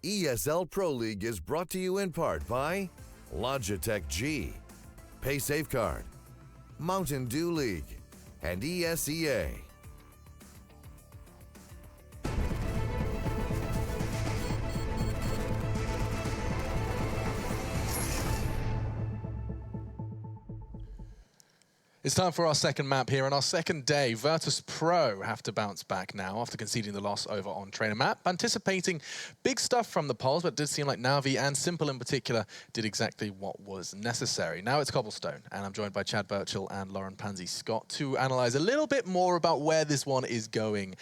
ESL Pro League is brought to you in part by Logitech G, Pay Safeguard, Mountain Dew League, and ESEA. It's time for our second map here. On our second day, Virtus Pro have to bounce back now after conceding the loss over on Trainer Map. Anticipating big stuff from the polls, but it did seem like NaVi and Cbble in particular did exactly what was necessary. Now it's Cobblestone, and I'm joined by Chad Birchall and Lauren Pansy-Scott to analyze a little bit more about where this one is going.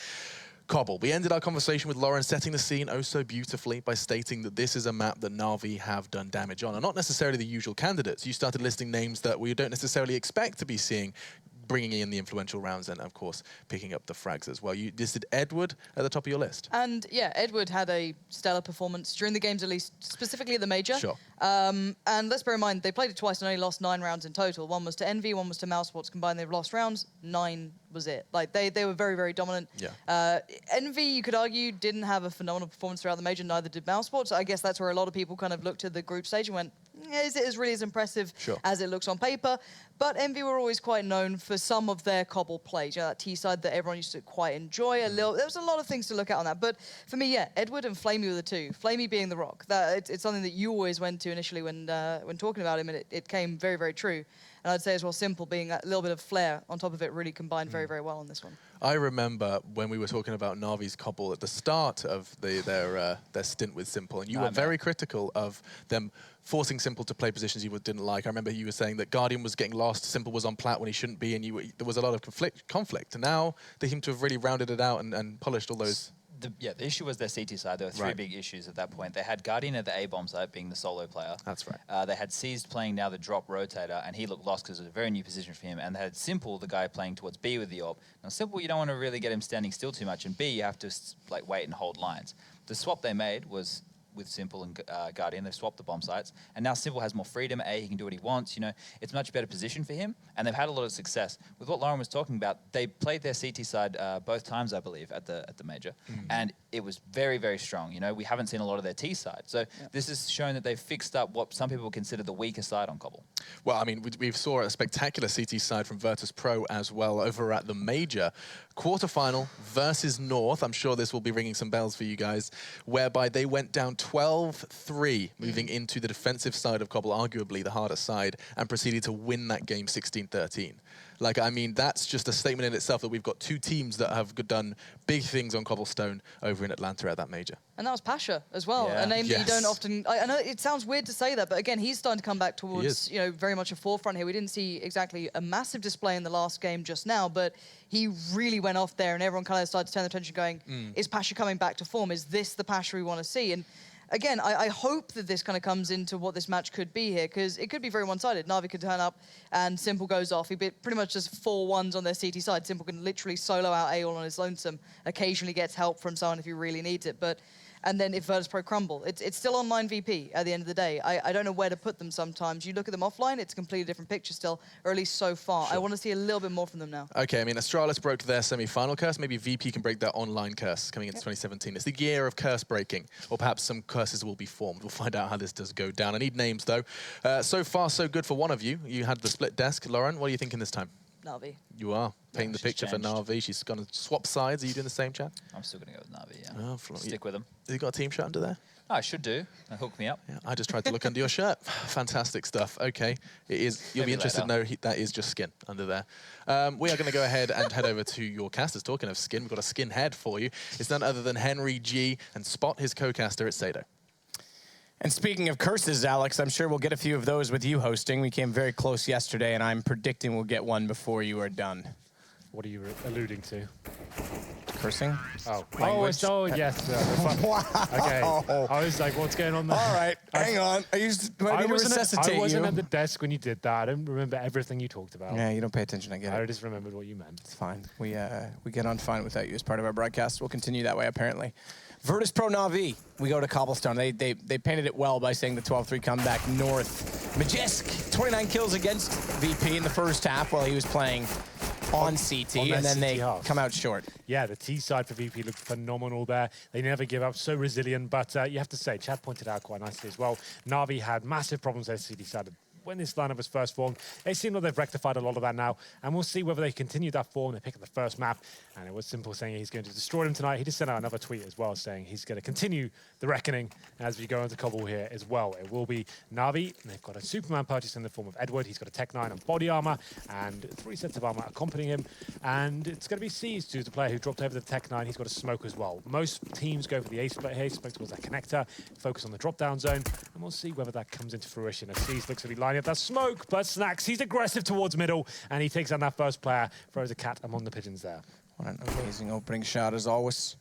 Cobble. We ended our conversation with Lauren setting the scene oh so beautifully by stating that this is a map that NaVi have done damage on, and not necessarily the usual candidates. You started listing names that we don't necessarily expect to be seeing, bringing in the influential rounds and, of course, picking up the frags as well. You listed Edward at the top of your list. And, yeah, Edward had a stellar performance during the games, at least, specifically at the Major. Sure. And let's bear in mind, they played it twice and only lost 9 rounds in total. One was to NV, one was to Mousesports. Combined, they've lost rounds. 9 was it. Like, they were very, very dominant. Yeah. NV, you could argue, didn't have a phenomenal performance throughout the Major, neither did Mousesports. I guess that's where a lot of people kind of looked at the group stage and went, is it really as impressive as it looks on paper? But NV were always quite known for some of their Cobble plays. You know, that T-side that everyone used to quite enjoy. There was a lot of things to look at on that. But for me, yeah, Edward and Flamey were the two. Flamey being the rock. It's something that you always went to initially when talking about him, and it came very, very true. And I'd say as well, Simple being that little bit of flair on top of it really combined very, very well on this one. I remember when we were talking about NaVi's Cobble at the start of their stint with Simple, and you were very critical of them forcing Simple to play positions you didn't like. I remember you were saying that Guardian was getting lost, Simple was on plat when he shouldn't be, and there was a lot of conflict. And now they seem to have really rounded it out and polished all those. The issue was their CT side. There were 3 big issues at that point. They had Guardian at the A-bomb site, being the solo player. That's right. They had Seized playing now the drop rotator, and he looked lost because it was a very new position for him. And they had Simple, the guy playing towards B with the AWP. Now, Simple, you don't want to really get him standing still too much, and B, you have to like wait and hold lines. The swap they made was with Simple and Guardian. They've swapped the bomb sites, and now Simple has more freedom. He can do what he wants. You know, it's a much better position for him, and they've had a lot of success. With what Lauren was talking about, they played their CT side both times, I believe, at the Major, and it was very, very strong. You know, we haven't seen a lot of their T side, so this has shown that they've fixed up what some people consider the weaker side on Cobble. Well, I mean, we saw a spectacular CT side from Virtus Pro as well over at the Major. Quarterfinal versus North. I'm sure this will be ringing some bells for you guys, whereby they went down 12-3, moving into the defensive side of Cobble, arguably the harder side, and proceeded to win that game 16-13. Like, I mean, that's just a statement in itself that we've got 2 teams that have done big things on Cobblestone over in Atlanta at that Major. And that was Pasha as well, a name that you don't often... I know it sounds weird to say that, but again, he's starting to come back towards, you know, very much a forefront here. We didn't see exactly a massive display in the last game just now, but he really went off there, and everyone kind of started to turn their attention going, is Pasha coming back to form? Is this the Pasha we want to see? And again, I hope that this kind of comes into what this match could be here, because it could be very one-sided. NaVi could turn up and Simple goes off. He pretty much just 4 1s on their CT side. Simple can literally solo out A all on his lonesome. Occasionally gets help from someone if he really needs it. And then if Virtus Pro crumble, it's still online VP at the end of the day. I don't know where to put them sometimes. You look at them offline, it's a completely different picture still, or at least so far. I want to see a little bit more from them now. Okay, I mean, Astralis broke their semi-final curse. Maybe VP can break their online curse coming into 2017. It's the year of curse breaking, or perhaps some curses will be formed. We'll find out how this does go down. I need names, though. So far, so good for one of you. You had the split desk. Lauren, what are you thinking this time? NaVi. You are painting the picture for NaVi. She's going to swap sides. Are you doing the same, Chad? I'm still going to go with NaVi, yeah. Oh, stick with them. Has he got a team shirt under there? Oh, I should do. Hook me up. Yeah, I just tried to look under your shirt. Fantastic stuff. Okay, it is. You'll be interested to know that is just skin under there. We are going to go ahead and head over to your casters. Talking of skin, we've got a skin head for you. It's none other than Henry G and Spot, his co-caster at Sado. And speaking of curses, Alex, I'm sure we'll get a few of those with you hosting. We came very close yesterday, and I'm predicting we'll get one before you are done. What are you alluding to? Cursing? Oh, language. Oh, yes. Wow. Okay. I was like, what's going on there? All right, hang on. I wasn't at the desk when you did that. I don't remember everything you talked about. Yeah, you don't pay attention. I get it. I just remembered what you meant. It's fine. We get on fine without you as part of our broadcast. We'll continue that way, apparently. Virtus Pro NaVi. We go to Cobblestone. They painted it well by saying the 12-3 comeback north. Majesk, 29 kills against VP in the first half while he was playing on CT, and then they come out short. Yeah, the T side for VP looked phenomenal there. They never give up, so resilient. But you have to say, Chad pointed out quite nicely as well, NaVi had massive problems there, CT side. When this lineup was first formed, it seemed like they've rectified a lot of that now, and we'll see whether they continue that form. They pick up the first map, and it was Simple saying he's going to destroy them tonight. He just sent out another tweet as well saying he's going to continue the reckoning as we go into Cbble here as well. It will be NaVi, and they've got a Superman purchase in the form of Edward. He's got a Tech 9 and body armor, and 3 sets of armor accompanying him, and it's going to be C's, who's the player who dropped over the Tech 9. He's got a smoke as well. Most teams go for the A split here, smoke towards that connector, focus on the drop-down zone, and we'll see whether that comes into fruition as C's looks to be lining up that smoke. But Snax, he's aggressive towards middle, and he takes on that first player, throws a cat among the pigeons there. What an amazing opening shot, as always.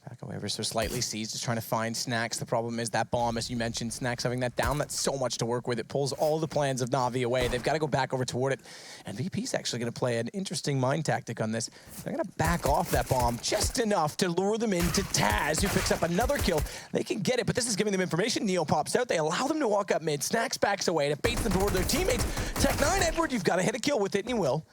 Back away ever so slightly. C's just trying to find Snax. The problem is that bomb, as you mentioned, Snax having that down, that's so much to work with. It pulls all the plans of NaVi away. They've got to go back over toward it. And VP's actually going to play an interesting mind tactic on this. They're going to back off that bomb just enough to lure them into Taz, who picks up another kill. They can get it, but this is giving them information. Neo pops out. They allow them to walk up mid. Snax backs away. It baits them toward their teammates. Tech 9, Edward, you've got to hit a kill with it, and you will.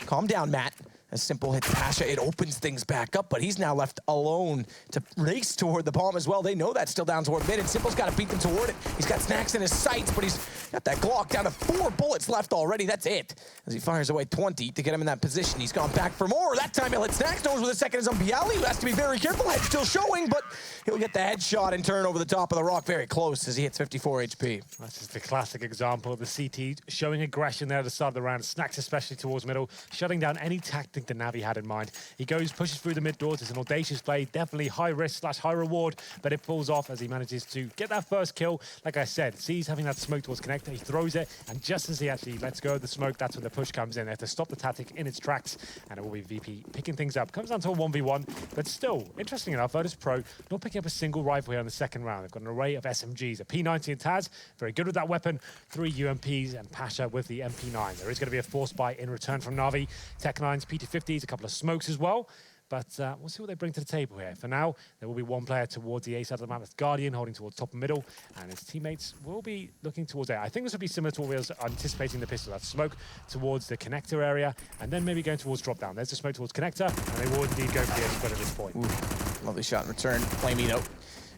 Calm down, Matt. As Simple hits Pasha, it opens things back up, but he's now left alone to race toward the bomb as well. They know that's still down toward mid, and Simple's got to beat them toward it. He's got Snax in his sights, but he's got that Glock down to 4 bullets left already. That's it. As he fires away 20 to get him in that position. He's gone back for more. That time he'll hit Snax. Knows where the second is on Bialy, who has to be very careful. Head still showing, but he'll get the headshot and turn over the top of the rock very close as he hits 54 HP. That's just the classic example of the CT showing aggression there at the start of the round. Snax especially towards middle, shutting down any tactic that NaVi had in mind. He goes, pushes through the mid doors. It's an audacious play, definitely high risk / high reward, but it pulls off as he manages to get that first kill. Like I said, C's having that smoke towards connector. He throws it, and just as he actually lets go of the smoke, that's when the push comes in. They have to stop the tactic in its tracks, and it will be VP picking things up. Comes down to a 1v1, but still, interesting enough, Virtus Pro not picking up a single rifle here in the second round. They've got an array of SMGs, a P90 and Taz, very good with that weapon, 3 UMPs, and Pasha with the MP9. There is going to be a force buy in return from NaVi. Tech 9s, P250s, a couple of smokes as well. But we'll see what they bring to the table here. For now, there will be one player towards the A side of the map. That's Guardian holding towards top and middle, and his teammates will be looking towards A. I think this will be similar to what we were anticipating the pistol. That's smoke towards the connector area, and then maybe going towards drop down. There's the smoke towards connector, and they will indeed go for the A split at this point. Ooh, lovely shot in return. Flamey though.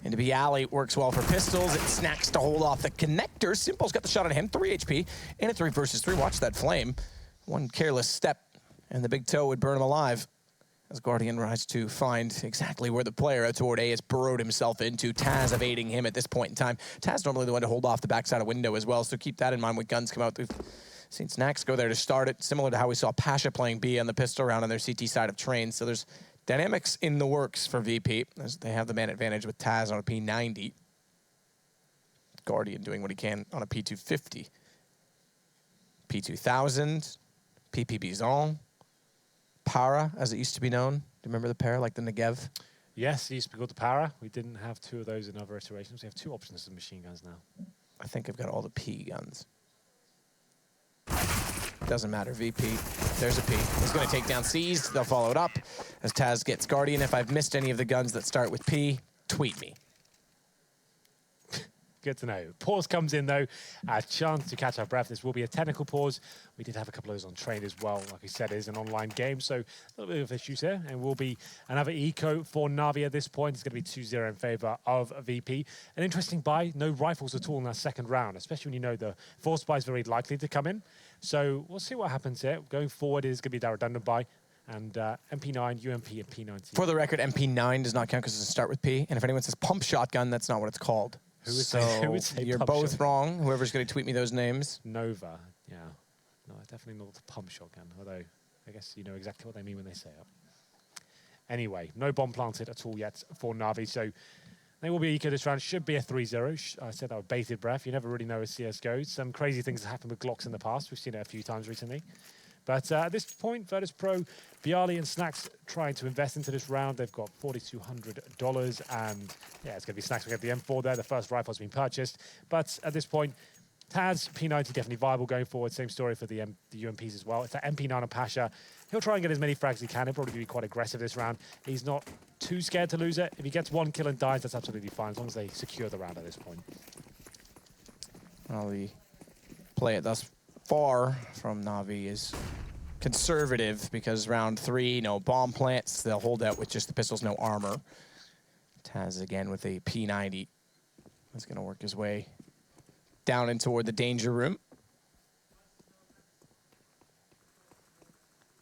Into Bialy, works well for pistols. It Snax to hold off the connector. Simple's got the shot on him, 3 HP. In a 3 versus 3. Watch that flame. One careless step, and the big toe would burn him alive. As Guardian tries to find exactly where the player out toward A has burrowed himself into. Taz evading him at this point in time. Taz normally the one to hold off the backside of window as well, so keep that in mind when guns come out. We've seen Snax go there to start it, similar to how we saw Pasha playing B on the pistol round on their CT side of train. So there's dynamics in the works for VP, as they have the man advantage with Taz on a P90. Guardian doing what he can on a P250. P2000, PP Bizon. Para, as it used to be known. Do you remember the Para, like the Negev? Yes, it used to be called the Para. We didn't have 2 of those in other iterations. We have 2 options of machine guns now. I think I've got all the P guns. Doesn't matter, VP. There's a P. He's going to take down C's. They'll follow it up as Taz gets Guardian. If I've missed any of the guns that start with P, tweet me. Good to know. Pause comes in, though. A chance to catch our breath. This will be a technical pause. We did have a couple of those on train as well. Like we said, it is an online game, so a little bit of issues here. And will be another eco for NaVi at this point. It's going to be 2-0 in favor of VP. An interesting buy. No rifles at all in that second round, especially when you know the force buy is very likely to come in. So we'll see what happens here. Going forward, it is going to be that redundant buy. And MP9, UMP, and P90. For the record, MP9 does not count because it doesn't start with P. And if anyone says pump shotgun, that's not what it's called. Who would say you're both shotgun? Wrong. Whoever's going to tweet me those names. Nova, yeah. No, definitely not the pump shotgun, although I guess you know exactly what they mean when they say it. Anyway, no bomb planted at all yet for NaVi, so they will be eco this round. Should be a 3-0. I said that with bated breath. You never really know as CS goes. Some crazy things have happened with Glocks in the past. We've seen it a few times recently. But at this point, Virtus Pro, Bialy and Snax trying to invest into this round. They've got $4,200, and yeah, it's going to be Snax. We get the M4 there. The first rifle's been purchased. But at this point, Taz, P90 definitely viable going forward. Same story for the UMPs as well. It's that MP9 on Pasha. He'll try and get as many frags as he can. He'll probably be quite aggressive this round. He's not too scared to lose it. If he gets 1 kill and dies, that's absolutely fine, as long as they secure the round at this point. Well, the play it thus far from NaVi is conservative because round 3, no bomb plants. They'll hold out with just the pistols, no armor. Taz again with a P90. He's going to work his way down in toward the danger room.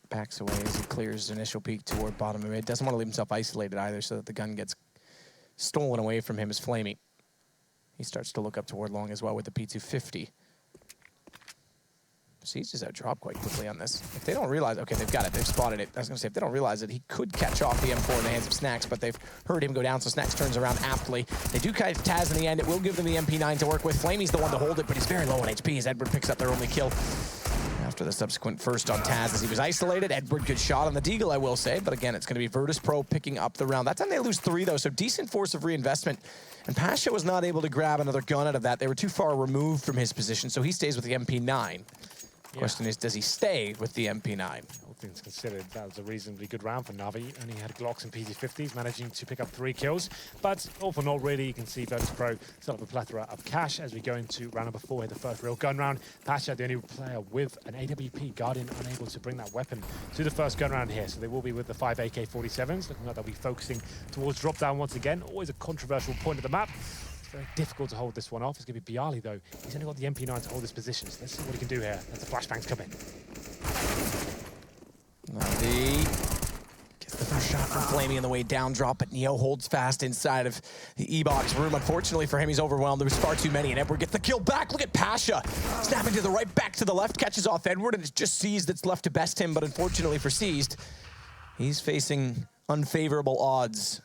Backs away as he clears his initial peek toward bottom of mid. Doesn't want to leave himself isolated either so that the gun gets stolen away from him as Flamey. He starts to look up toward long as well with the P250. Siege is out drop quite quickly on this. If they don't realize, okay, they've got it, they've spotted it. I was gonna say, if they don't realize it, he could catch off the M4 in the hands of Snacks, but they've heard him go down, so Snacks turns around aptly. They do catch Taz in the end. It will give them the MP9 to work with. Flamey's the one to hold it, but he's very low on HP as Edward picks up their only kill. After the subsequent first on Taz as he was isolated. Edward, good shot on the Deagle, I will say, but again, it's gonna be Virtus Pro picking up the round. That time they lose 3 though, so decent force of reinvestment. And Pasha was not able to grab another gun out of that. They were too far removed from his position, so he stays with the MP9. Question is, does he stay with the MP9? All things considered, that was a reasonably good round for NaVi. Only had Glocks and PT50s, managing to pick up 3 kills. But all for naught, really, you can see Virtus Pro still have a plethora of cash as we go into round number 4 here, the first real gun round. Pasha, the only player with an AWP. Guardian unable to bring that weapon to the first gun round here. So they will be with the 5 AK-47s. Looking like they'll be focusing towards drop down once again. Always a controversial point of the map. Very difficult to hold this one off. It's going to be Bialy, though. He's only got the MP9 to hold his position, so let's see what he can do here as the flashbangs come in. NaVi gets the first shot from Flamey on the way down drop, but Neo holds fast inside of the E-box room. Unfortunately for him, he's overwhelmed. There was far too many, and Edward gets the kill back. Look at Pasha snapping to the right, back to the left, catches off Edward, and it's just Seized that's left to best him, but unfortunately for Seized, he's facing unfavorable odds.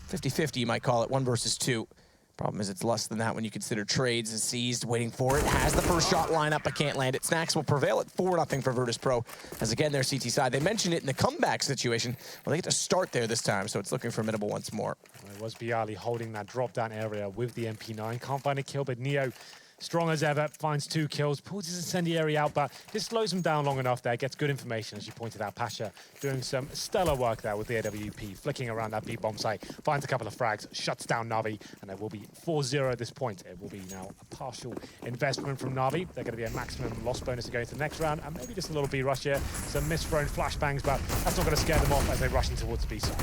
50-50, you might call it, 1 versus 2. Problem is it's less than that when you consider trades. Is Seized, waiting for it, has the first shot line up, but can't land it. Snacks will prevail at 4-0 for Virtus Pro, as again, their CT side. They mentioned it in the comeback situation. Well, they get to start there this time, so it's looking formidable once more. It was Bialy holding that drop-down area with the MP9. Can't find a kill, but Neo, strong as ever, finds 2 kills, pulls his incendiary out, but just slows him down long enough there, gets good information, as you pointed out. Pasha doing some stellar work there with the AWP, flicking around that B-bomb site, finds a couple of frags, shuts down NaVi, and there will be 4-0 at this point. It will be now a partial investment from NaVi. They're going to be a maximum loss bonus to go into the next round, and maybe just a little B rush here. Some misthrown flashbangs, but that's not going to scare them off as they rush in towards the B side.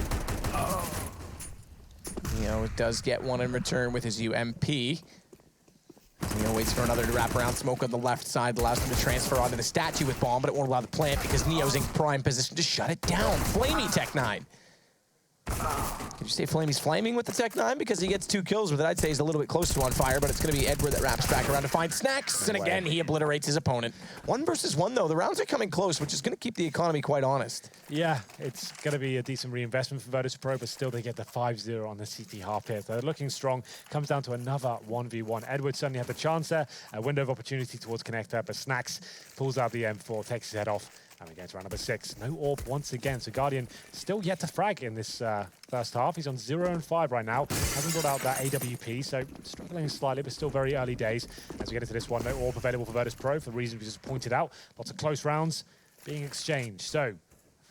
Neo does get one in return with his UMP. Neo waits for another to wrap around. Smoke on the left side allows him to transfer onto the statue with bomb, but it won't allow the plant because Neo's in prime position to shut it down. Flamey Tech 9. Could you say Flamey's flaming with the Tech 9? Because he gets 2 kills with it. I'd say he's a little bit close to on fire, but it's going to be Edward that wraps back around to find Snacks. And again, he obliterates his opponent. 1 versus 1, though. The rounds are coming close, which is going to keep the economy quite honest. Yeah, it's going to be a decent reinvestment for Virtus Pro, but still they get the 5-0 on the CT half here. They're looking strong. Comes down to another 1v1. Edward suddenly had the chance there. A window of opportunity towards connector, but Snacks pulls out the M4, takes his head off. And we get to round number 6. No AWP once again. So Guardian still yet to frag in this first half. He's on 0-5 right now. Hasn't brought out that AWP, so struggling slightly, but still very early days. As we get into this one, no AWP available for Virtus Pro for the reasons we just pointed out. Lots of close rounds being exchanged. So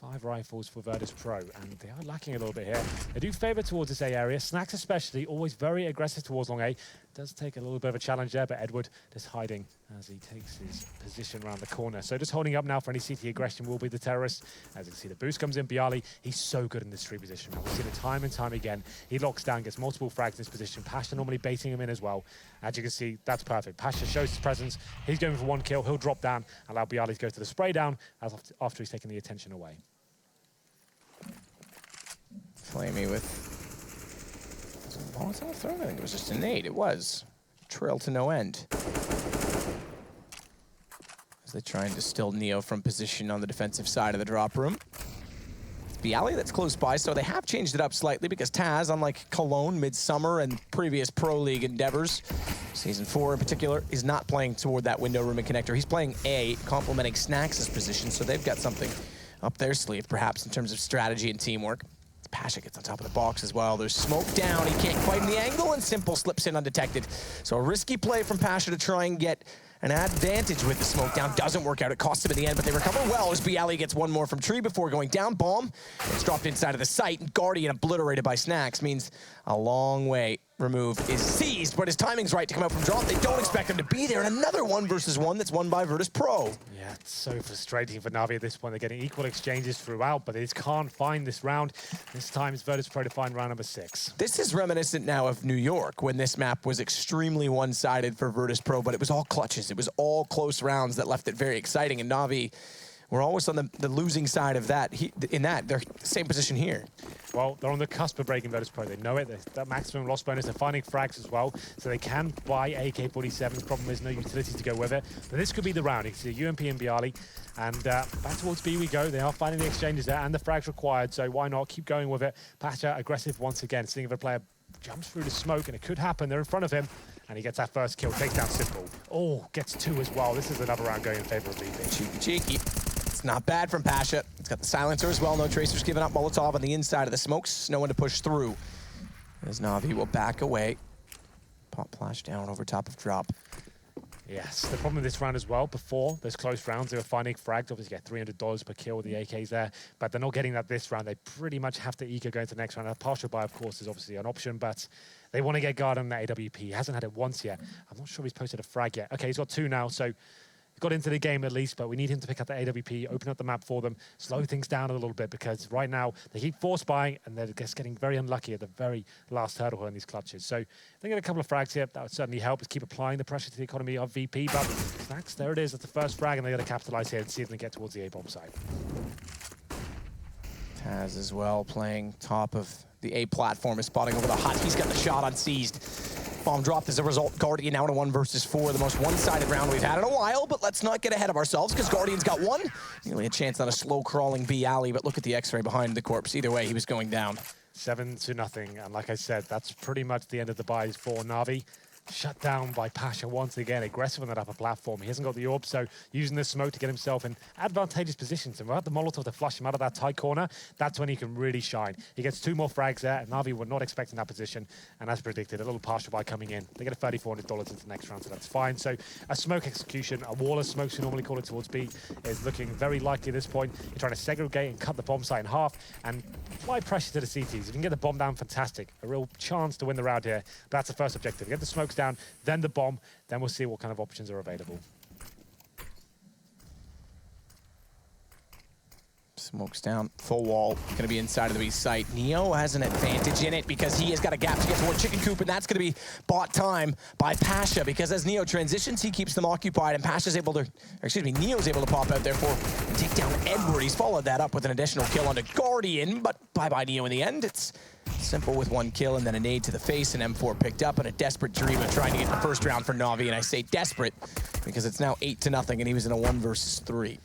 5 rifles for Virtus Pro, and they are lacking a little bit here. They do favor towards this A area. Snacks especially, always very aggressive towards long A. Does take a little bit of a challenge there, but Edward just hiding as he takes his position around the corner. So just holding up now for any CT aggression will be the terrorist. As you can see, the boost comes in. Bialy, he's so good in this tree position. We've seen it time and time again. He locks down, gets multiple frags in this position. Pasha normally baiting him in as well. As you can see, that's perfect. Pasha shows his presence. He's going for 1 kill. He'll drop down, allow Bialy to go to the spray down after he's taken the attention away. Flamey with Molotov throw? I think it was just a nade. It was. Trail to no end. As they try and distill Neo from position on the defensive side of the drop room. Bialy that's close by, so they have changed it up slightly because Taz, unlike Cologne, Midsummer, and previous Pro League endeavors, Season 4 in particular, is not playing toward that window room and connector. He's playing A, complementing Snacks' position, so they've got something up their sleeve, perhaps, in terms of strategy and teamwork. Pasha gets on top of the box as well. There's smoke down. He can't quite in the angle, and Simple slips in undetected. So a risky play from Pasha to try and get an advantage with the smoke down. Doesn't work out. It costs him in the end, but they recover well as Bialy gets 1 more from tree before going down. Bomb. It's dropped inside of the site, and Guardian obliterated by Snacks means a long way remove is seized, but his timing's right to come out from drop. They don't expect him to be there, and another 1v1 that's won by Virtus Pro. Yeah, it's so frustrating for NaVi at this point. They're getting equal exchanges throughout, but they just can't find this round. This time it's Virtus Pro to find round number 6. This is reminiscent now of New York, when this map was extremely one-sided for Virtus Pro, but it was all clutches. It was all close rounds that left it very exciting, and NaVi were always on the losing side of that. They're same position here. Well, they're on the cusp of breaking Virtus Pro. They know it. That maximum loss bonus. They're finding frags as well, so they can buy AK-47s. Problem is no utility to go with it. But this could be the round. You can see UMP and Bialy. And back towards B we go. They are finding the exchanges there and the frags required, so why not keep going with it. Pasha aggressive once again, seeing if a player jumps through the smoke, and it could happen. They're in front of him, and he gets that first kill, takes down Cbble. Oh, gets 2 as well. This is another round going in favor of VP. Cheeky. It's not bad from Pasha. It's got the silencer as well. No tracers giving up. Molotov on the inside of the smokes. No one to push through. As NaVi will back away. Pop flash down over top of drop. Yes, the problem with this round as well, before those close rounds, they were finding frags. Obviously get $300 per kill with the AKs there, but they're not getting that this round. They pretty much have to eco go into the next round. A partial buy, of course, is obviously an option, but they want to get guard on that AWP. He hasn't had it once yet. I'm not sure he's posted a frag yet. Okay, he's got 2 now, so got into the game at least, but we need him to pick up the AWP, open up the map for them, slow things down a little bit, because right now they keep force buying and they're just getting very unlucky at the very last hurdle in these clutches. So they get a couple of frags here. That would certainly help us keep applying the pressure to the economy of VP, but Snacks, there it is. That's the first frag, and they got to capitalize here and see if they can get towards the A-bomb side. Taz as well playing top of the A platform, is spotting over the hut. He's got the shot unseized. Bomb dropped as a result. Guardian out in 1 versus 4, the most one-sided round we've had in a while, but let's not get ahead of ourselves because Guardian's got 1. Nearly a chance on a slow-crawling Bialy, but look at the X-ray behind the corpse. Either way, he was going down. 7-0, and like I said, that's pretty much the end of the buys for NaVi. Shut down by Pasha once again, aggressive on that upper platform. He hasn't got the orb, so using the smoke to get himself in advantageous positions. And without the Molotov to flush him out of that tight corner, that's when he can really shine. He gets 2 more frags there, and NaVi were not expecting that position. And as predicted, a little partial buy coming in. They get a $3,400 into the next round, so that's fine. So a smoke execution, a wall of smokes, we normally call it, towards B, is looking very likely at this point. You're trying to segregate and cut the bomb site in half and apply pressure to the CTs. If you can get the bomb down, fantastic. A real chance to win the round here. But that's the first objective. Get the smokes down, then the bomb, then we'll see what kind of options are available. Smokes down, full wall, going to be inside of the B site. Neo has an advantage in it because he has got a gap to get toward Chicken Coop, and that's going to be bought time by Pasha, because as Neo transitions, he keeps them occupied, and Pasha's able to, or excuse me, Neo's able to pop out there and take down Edward. He's followed that up with an additional kill onto Guardian, but bye-bye Neo in the end. It's simple with 1 kill and then a nade to the face, and M4 picked up, and a desperate dream of trying to get the first round for NaVi, and I say desperate because it's now 8-0, and he was in a 1 versus 3.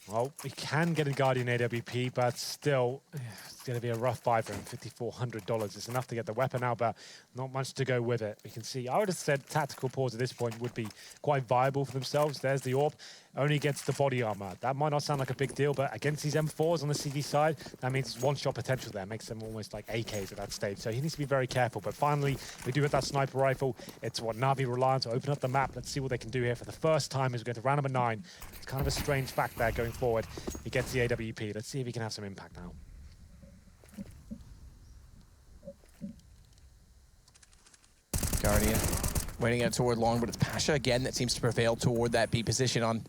Well, we can get a Guardian AWP, but still, it's going to be a rough buy for him. $5,400. It's enough to get the weapon out, but not much to go with it. We can see, I would have said tactical pause at this point would be quite viable for themselves. There's the orb. Only gets the body armor. That might not sound like a big deal, but against these M4s on the CD side, that means one-shot potential there. Makes them almost like AKs at that stage. So he needs to be very careful. But finally, we do have that sniper rifle. It's what NaVi rely on to open up the map. Let's see what they can do here for the first time as we go to round number 9. It's kind of a strange fact there going forward. He gets the AWP. Let's see if he can have some impact now. Guardian waiting out toward long, but it's Pasha again that seems to prevail toward that B position on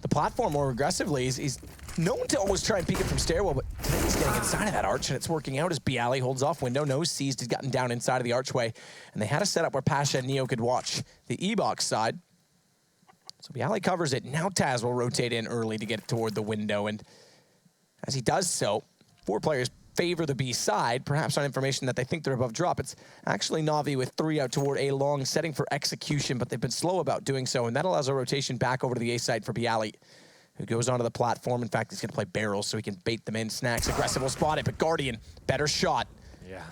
the platform more aggressively. He's known to always try and peek it from stairwell, but today he's getting inside of that arch, and it's working out as Bialy holds off window. No seized, he's gotten down inside of the archway, and they had a setup where Pasha and Neo could watch the E-box side. So Bialy covers it. Now Taz will rotate in early to get toward the window, and as he does so, 4 players favor the B side, perhaps on information that they think they're above drop. It's actually NaVi with 3 out toward A long, setting for execution, but they've been slow about doing so, and that allows a rotation back over to the A side for Bialy, who goes onto the platform. In fact, he's going to play barrels so he can bait them in. Snacks aggressive will spot it, but Guardian, better shot. Yeah.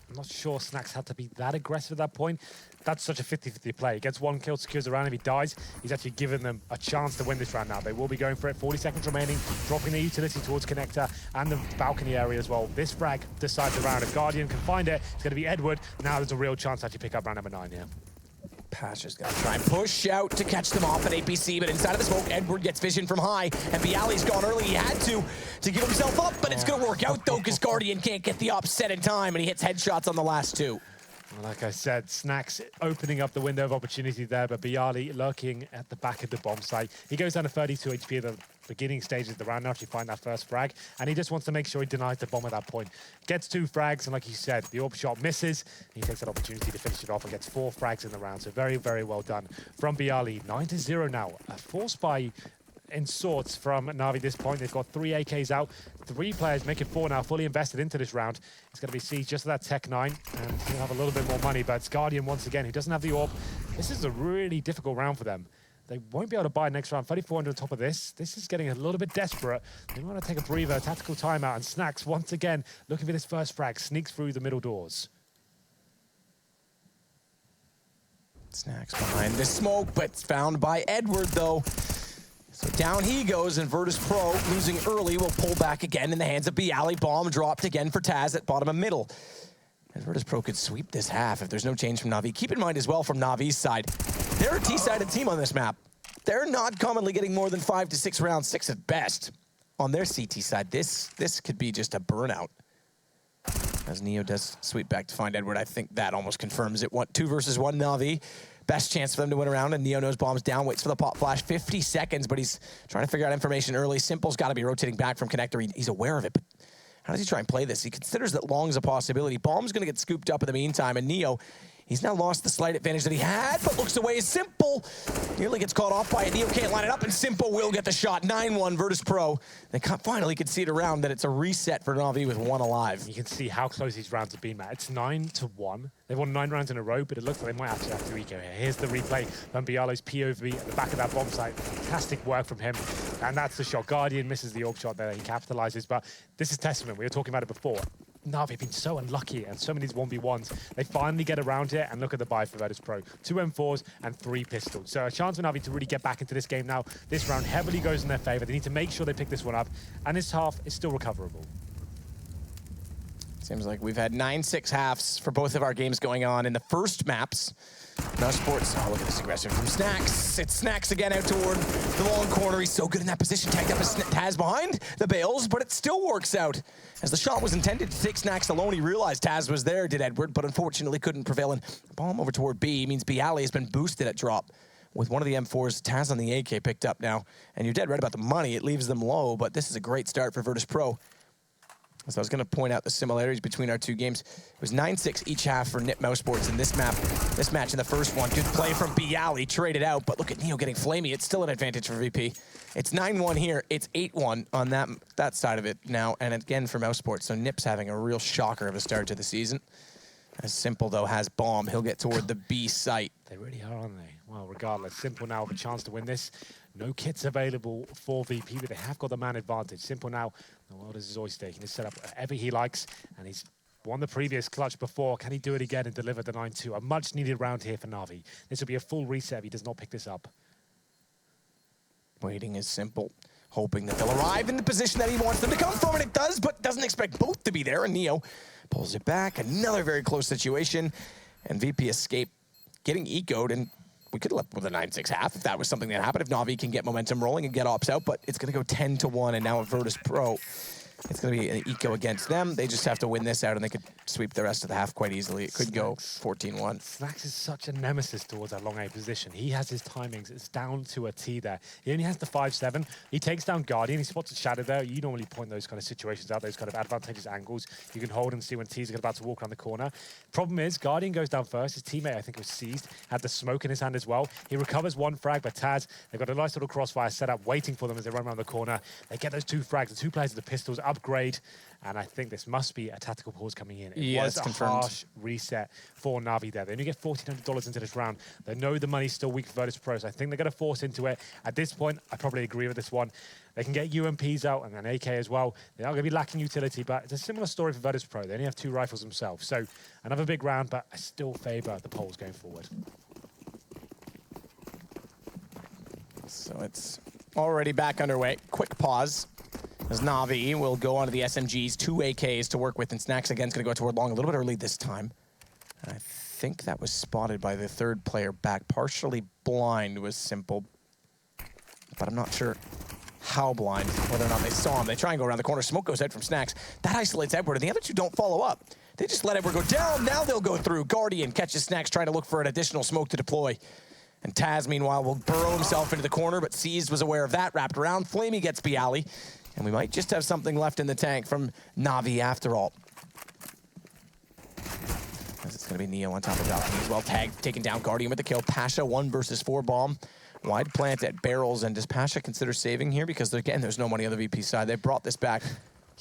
I'm not sure Snacks had to be that aggressive at that point. That's such a 50-50 play. He gets 1 kill, secures the round. If he dies, he's actually given them a chance to win this round now. They will be going for it. 40 seconds remaining, dropping the utility towards connector and the balcony area as well. This frag decides the round. If Guardian can find it, it's going to be Edward. Now there's a real chance to actually pick up round number 9 here. Pasha's got to try and push out to catch them off at APC, but inside of the smoke, Edward gets vision from high, and Bialy's gone early. He had to give himself up, but it's going to work out, though, because Guardian can't get the offset in time, and he hits headshots on the last 2. Like I said, Snacks opening up the window of opportunity there, but Bialy lurking at the back of the bomb site. He goes down to 32 HP at the beginning stages of the round after you find that first frag, and he just wants to make sure he denies the bomb at that point. Gets 2 frags, and like you said, the AWP shot misses. He takes that opportunity to finish it off and gets 4 frags in the round, so very, very well done from Bialy. 9-0 now, forced by in sorts from NaVi at this point. They've got 3 AKs out, 3 players making 4 now, fully invested into this round. It's going to be Siege just for that Tech 9, and he'll have a little bit more money, but it's Guardian once again, who doesn't have the AWP. This is a really difficult round for them. They won't be able to buy next round. 3,400 on top of this. This is getting a little bit desperate. They want to take a breather, a tactical timeout, and Snacks once again looking for this first frag, sneaks through the middle doors. Snacks behind the smoke, but it's found by Edward though. So down he goes, and Virtus Pro, losing early, will pull back again in the hands of Bialy. Bomb dropped again for Taz at bottom of middle. And Virtus Pro could sweep this half if there's no change from NaVi. Keep in mind as well from NaVi's side, they're a T-sided team on this map. They're not commonly getting more than 5 to 6 rounds, 6 at best. On their CT side, this could be just a burnout. As Neo does sweep back to find Edward, I think that almost confirms it. 2 versus 1 NaVi. Best chance for them to win around, and Neo knows bombs down, waits for the pop flash. 50 seconds, but he's trying to figure out information early. Simple's got to be rotating back from connector. He's aware of it, but how does he try and play this? He considers that long's a possibility. Bomb's going to get scooped up in the meantime, and Neo, he's now lost the slight advantage that he had, but looks away as Simple nearly gets caught off by it. Neo can't line it up, and Simple will get the shot. 9-1 Virtus Pro. They finally could see it around that it's a reset for NaVi with 1 alive. You can see how close these rounds have been, Matt. It's 9-1. They've won 9 rounds in a row, but it looks like they might actually have to eco here. Here's the replay from Bialy's POV at the back of that bomb site. Fantastic work from him, and that's the shot. Guardian misses the AWP shot there. He capitalizes, but this is testament. We were talking about it before. NaVi have been so unlucky, and so many 1v1s. They finally get around it, and look at the buy for Virtus Pro. 2 M4s and 3 pistols. So a chance for NaVi to really get back into this game now. This round heavily goes in their favor. They need to make sure they pick this one up, and this half is still recoverable. Seems like we've had 9-6 halves for both of our games going on in the first maps. Now Sports, oh, look at this aggression from Snacks. It's Snacks again out toward the long corner. He's so good in that position. Tagged up as Taz behind the bales, but it still works out. As the shot was intended to take Snacks alone, he realized Taz was there, did Edward, but unfortunately couldn't prevail. And bomb over toward B means Bialy has been boosted at drop. With one of the M4s, Taz on the AK picked up now. And you're dead right about the money. It leaves them low, but this is a great start for Virtus Pro. So I was going to point out the similarities between our 2 games. It was 9-6 each half for Nip Mouse Sports in this match in the first one. Good play from Bialy, traded out, but look at Neo getting flamey. It's still an advantage for VP. It's 9-1 here. It's 8-1 on that side of it now, and again for Mouse Sports. So Nip's having a real shocker of a start to the season. As Simple, though, has bomb. He'll get toward the B site. They really are, aren't they? Well, regardless, Simple now have a chance to win this. No kits available for VP, but they have got the man advantage. Simple now, the world is his oyster. He can just set up whatever he likes, and he's won the previous clutch before. Can he do it again and deliver the 9-2? A much-needed round here for NaVi. This will be a full reset if he does not pick this up. Waiting is Simple, hoping that they'll arrive in the position that he wants them to come from, and it does, but doesn't expect both to be there, and Neo pulls it back. Another very close situation, and VP escape getting ecoed, and we could have left with a 9-6 half if that was something that happened, if NaVi can get momentum rolling and get ops out, but it's going to go 10-1, and now a Virtus Pro. It's going to be an eco against them. They just have to win this out, and they could sweep the rest of the half quite easily. It could go 14-1. Snacks is such a nemesis towards that long A position. He has his timings. It's down to a T there. He only has the 5-7. He takes down Guardian. He spots a shadow there. You normally point those kind of situations out, those kind of advantageous angles. You can hold and see when T's about to walk around the corner. Problem is, Guardian goes down first. His teammate, I think, was seized, had the smoke in his hand as well. He recovers 1 frag, but Taz, they've got a nice little crossfire set up waiting for them as they run around the corner. They get those 2 frags. The 2 players with the pistols upgrade. And I think this must be a tactical pause coming in. It was a confirmed. harsh reset for NaVi there. They only get $1,400 into this round. They know the money's still weak for Virtus Pro, so I think they're going to force into it. At this point, I probably agree with this one. They can get UMPs out and an AK as well. They are going to be lacking utility, but it's a similar story for Virtus Pro. They only have 2 rifles themselves. So another big round, but I still favor the polls going forward. So it's already back underway. Quick pause. As NaVi will go onto the SMGs, 2 AKs to work with, and Snacks again is going to go toward long a little bit early this time. And I think that was spotted by the 3rd player back. Partially blind was Simple, but I'm not sure how blind, whether or not they saw him. They try and go around the corner. Smoke goes out from Snacks. That isolates Edward, and the other 2 don't follow up. They just let Edward go down. Now they'll go through. Guardian catches Snacks, trying to look for an additional smoke to deploy. And Taz, meanwhile, will burrow himself into the corner, but Seized was aware of that, wrapped around. Flamey gets Bialy, and we might just have something left in the tank from NaVi after all. As it's going to be Neo on top of Balcony as well. Tag taking down Guardian with the kill. Pasha 1 versus 4 bomb. Wide plant at barrels, and does Pasha consider saving here? Because, again, there's no money on the VP side. They brought this back.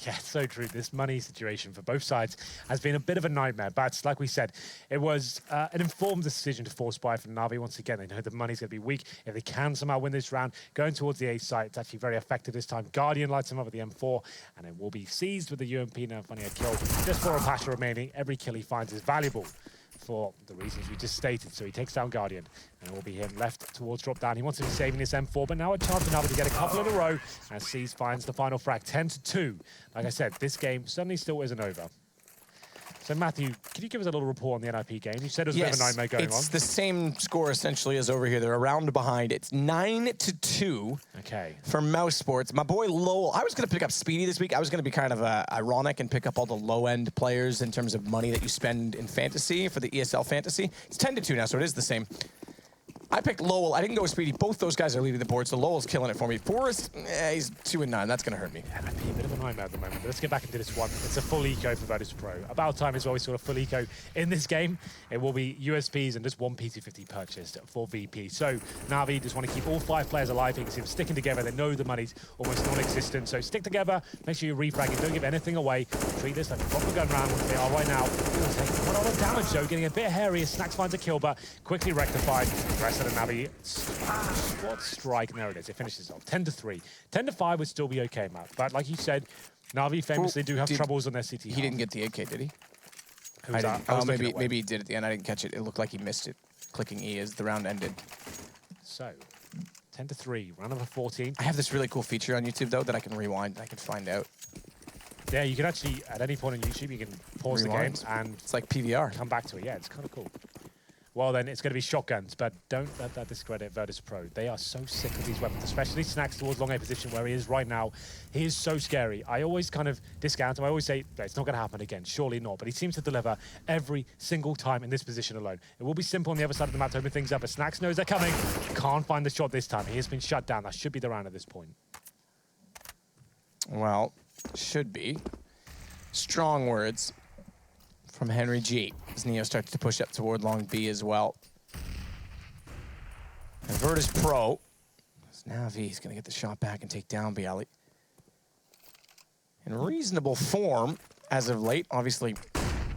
Yeah, so true. This money situation for both sides has been a bit of a nightmare. But like we said, it was an informed decision to force buy from NaVi. Once again, they know the money's going to be weak. If they can somehow win this round, going towards the A site, it's actually very effective this time. Guardian lights him up at the M4, and it will be seized with the UMP now, finding a kill. Just 4 Pasha remaining. Every kill he finds is valuable for the reasons we just stated. So he takes down Guardian, and it will be him left towards drop down. He wants to be saving this M4, but now a chance for NaVi to get a couple in a row, and Seas finds the final frag, 10-2. Like I said, this game certainly still isn't over. So Matthew, can you give us a little report on the NIP game? You said it was a bit of a nightmare going on. It's the same score essentially as over here. They're a round behind. It's 9-2. Okay. For Mouse Sports. My boy Lowell, I was going to pick up Speedy this week. I was going to be kind of ironic and pick up all the low-end players in terms of money that you spend in fantasy for the ESL Fantasy. It's 10-2 now, so it is the same. I picked Lowell. I didn't go with Speedy. Both those guys are leading the board, so Lowell's killing it for me. Forrest, he's 2-9. That's going to hurt me. Yeah, that'd be a bit of a nightmare at the moment. But let's get back into this one. It's a full eco for Virtus Pro. About time as well we saw a full eco in this game. It will be USPs and just 1 P250 purchased for VP. So NaVi just want to keep all 5 players alive. You can see them sticking together. They know the money's almost non-existent. So stick together. Make sure you refrag it. Don't give anything away. Treat this like a proper gun round. They are right now. It'll take quite a lot of damage though. Getting a bit hairy as Snacks finds a kill, but quickly rectified. The rest of the NaVi squad strike, and there it is. It finishes off 10-3. 10-5 would still be okay, Matt. But like you said, NaVi famously do have troubles on their CT. He didn't get the AK, did he? Maybe he did at the end. I didn't catch it. It looked like he missed it. Clicking E as the round ended. So, 10-3, round number 14. I have this really cool feature on YouTube though that I can rewind and I can find out. Yeah, you can actually, at any point on YouTube, you can pause Rewind. the game and it's like PVR. Come back to it. Yeah, it's kind of cool. Well, then it's going to be shotguns, but don't let that discredit Virtus Pro. They are so sick of these weapons, especially Snacks towards long A position where he is right now. He is so scary. I always kind of discount him. I always say, it's not going to happen again. Surely not. But he seems to deliver every single time in this position alone. It will be simple on the other side of the map to open things up, but Snacks knows they're coming. Can't find the shot this time. He has been shut down. That should be the round at this point. Well, should be. Strong words from Henry G, as Neo starts to push up toward long B as well. And Virtus Pro, NaVi is going to get the shot back and take down Bialy. In reasonable form as of late, obviously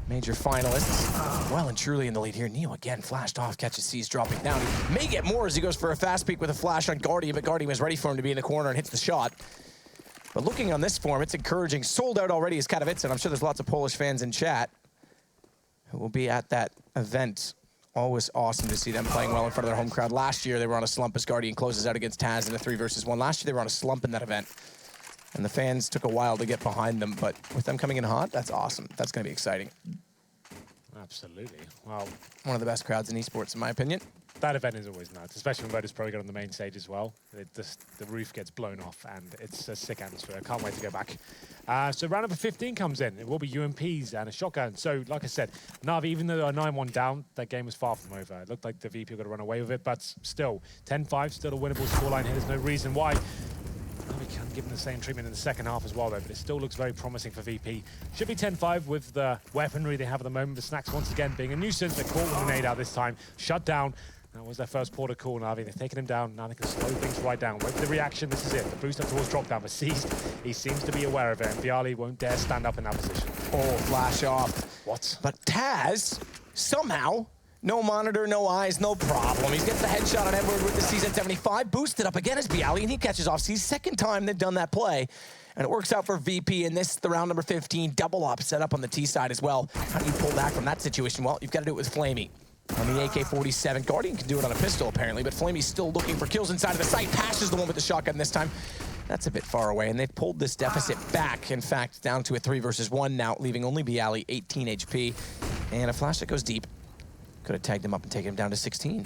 major finalists. Well and truly in the lead here. Neo again flashed off, catches C's dropping down. He may get more as he goes for a fast peek with a flash on Guardian, but Guardian was ready for him to be in the corner and hits the shot. But looking on this form, it's encouraging. Sold out already is Katowice, and I'm sure there's lots of Polish fans in chat who will be at that event. Always awesome to see them playing well in front of their home crowd. Last year, they were on a slump as Guardian closes out against Taz in a 3 versus 1. Last year, they were on a slump in that event. And the fans took a while to get behind them, but with them coming in hot, that's awesome. That's going to be exciting. Absolutely. Well, one of the best crowds in esports, in my opinion. That event is always nuts, especially when Virtus Pro get on the main stage as well. The roof gets blown off, and it's a sick atmosphere. I can't wait to go back. So round number 15 comes in. It will be UMPs and a shotgun. So, like I said, NaVi, even though they are 9-1 down, that game was far from over. It looked like the VP were going to run away with it, but still, 10-5, still a winnable scoreline here. There's no reason why. NaVi can give them the same treatment in the second half as well, though, but it still looks very promising for VP. Should be 10-5 with the weaponry they have at the moment. The Snacks, once again, being a nuisance. They're caught with a nade out this time. Shut down. That was their first port of call, NaVi. They've taken him down. Now they can slow things right down. Wait for the reaction. This is it. The boost up towards drop down. But Seized, he seems to be aware of it, and Bialy won't dare stand up in that position. Oh, flash off. What? But Taz, somehow, no monitor, no eyes, no problem. He gets the headshot on Edward with the Season 75. Boosted up again as Bialy, and he catches off Seized. Second time they've done that play. And it works out for VP in this, the round number 15. Double up, set up on the T side as well. How do you pull back from that situation? Well, you've got to do it with Flamey. On the AK-47, Guardian can do it on a pistol, apparently, but Flamey's still looking for kills inside of the site. Passes the one with the shotgun this time. That's a bit far away, and they've pulled this deficit back, in fact, down to a 3 versus 1 now, leaving only Bialy 18 HP. And a flash that goes deep. Could have tagged him up and taken him down to 16.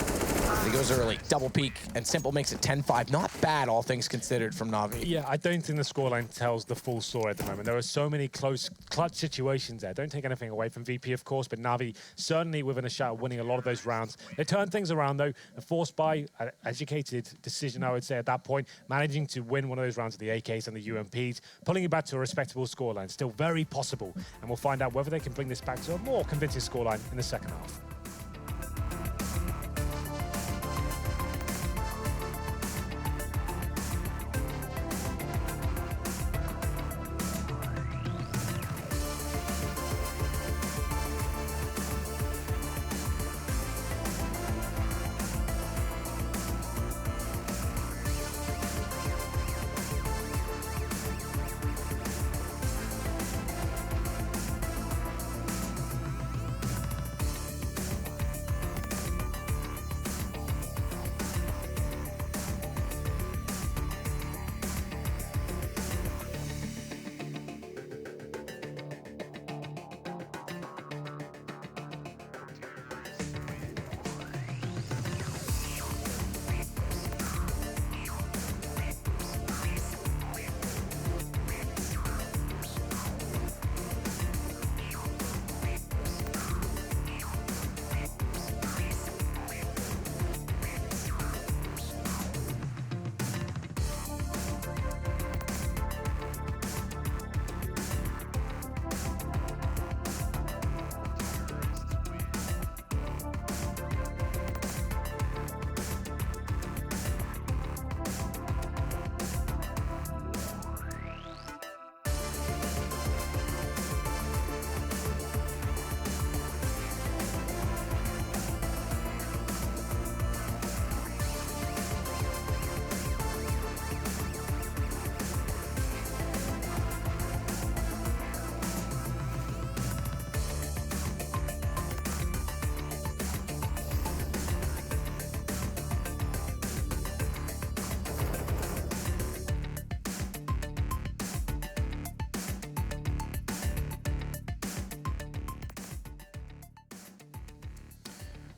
He goes early, double peek, and Simple makes it 10-5. Not bad, all things considered, from NaVi. Yeah, I don't think the scoreline tells the full story at the moment. There are so many close, clutch situations there. Don't take anything away from VP, of course, but NaVi certainly within a shot of winning a lot of those rounds. They turned things around, though, and forced by an educated decision, I would say, at that point, managing to win one of those rounds of the AKs and the UMPs, pulling it back to a respectable scoreline. Still very possible, and we'll find out whether they can bring this back to a more convincing scoreline in the second half.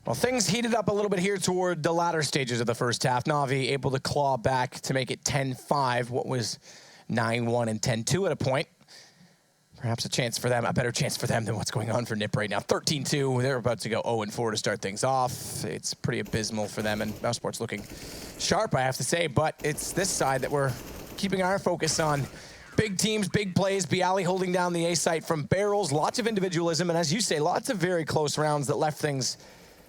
Well, things heated up a little bit here toward the latter stages of the first half. NaVi able to claw back to make it 10-5, what was 9-1 and 10-2 at a point. Perhaps a chance for them, a better chance for them than what's going on for NiP right now. 13-2, they're about to go 0-4 to start things off. It's pretty abysmal for them, and Mousesport's looking sharp, I have to say, but it's this side that we're keeping our focus on. Big teams, big plays, Bialy holding down the A site from barrels, lots of individualism, and as you say, lots of very close rounds that left things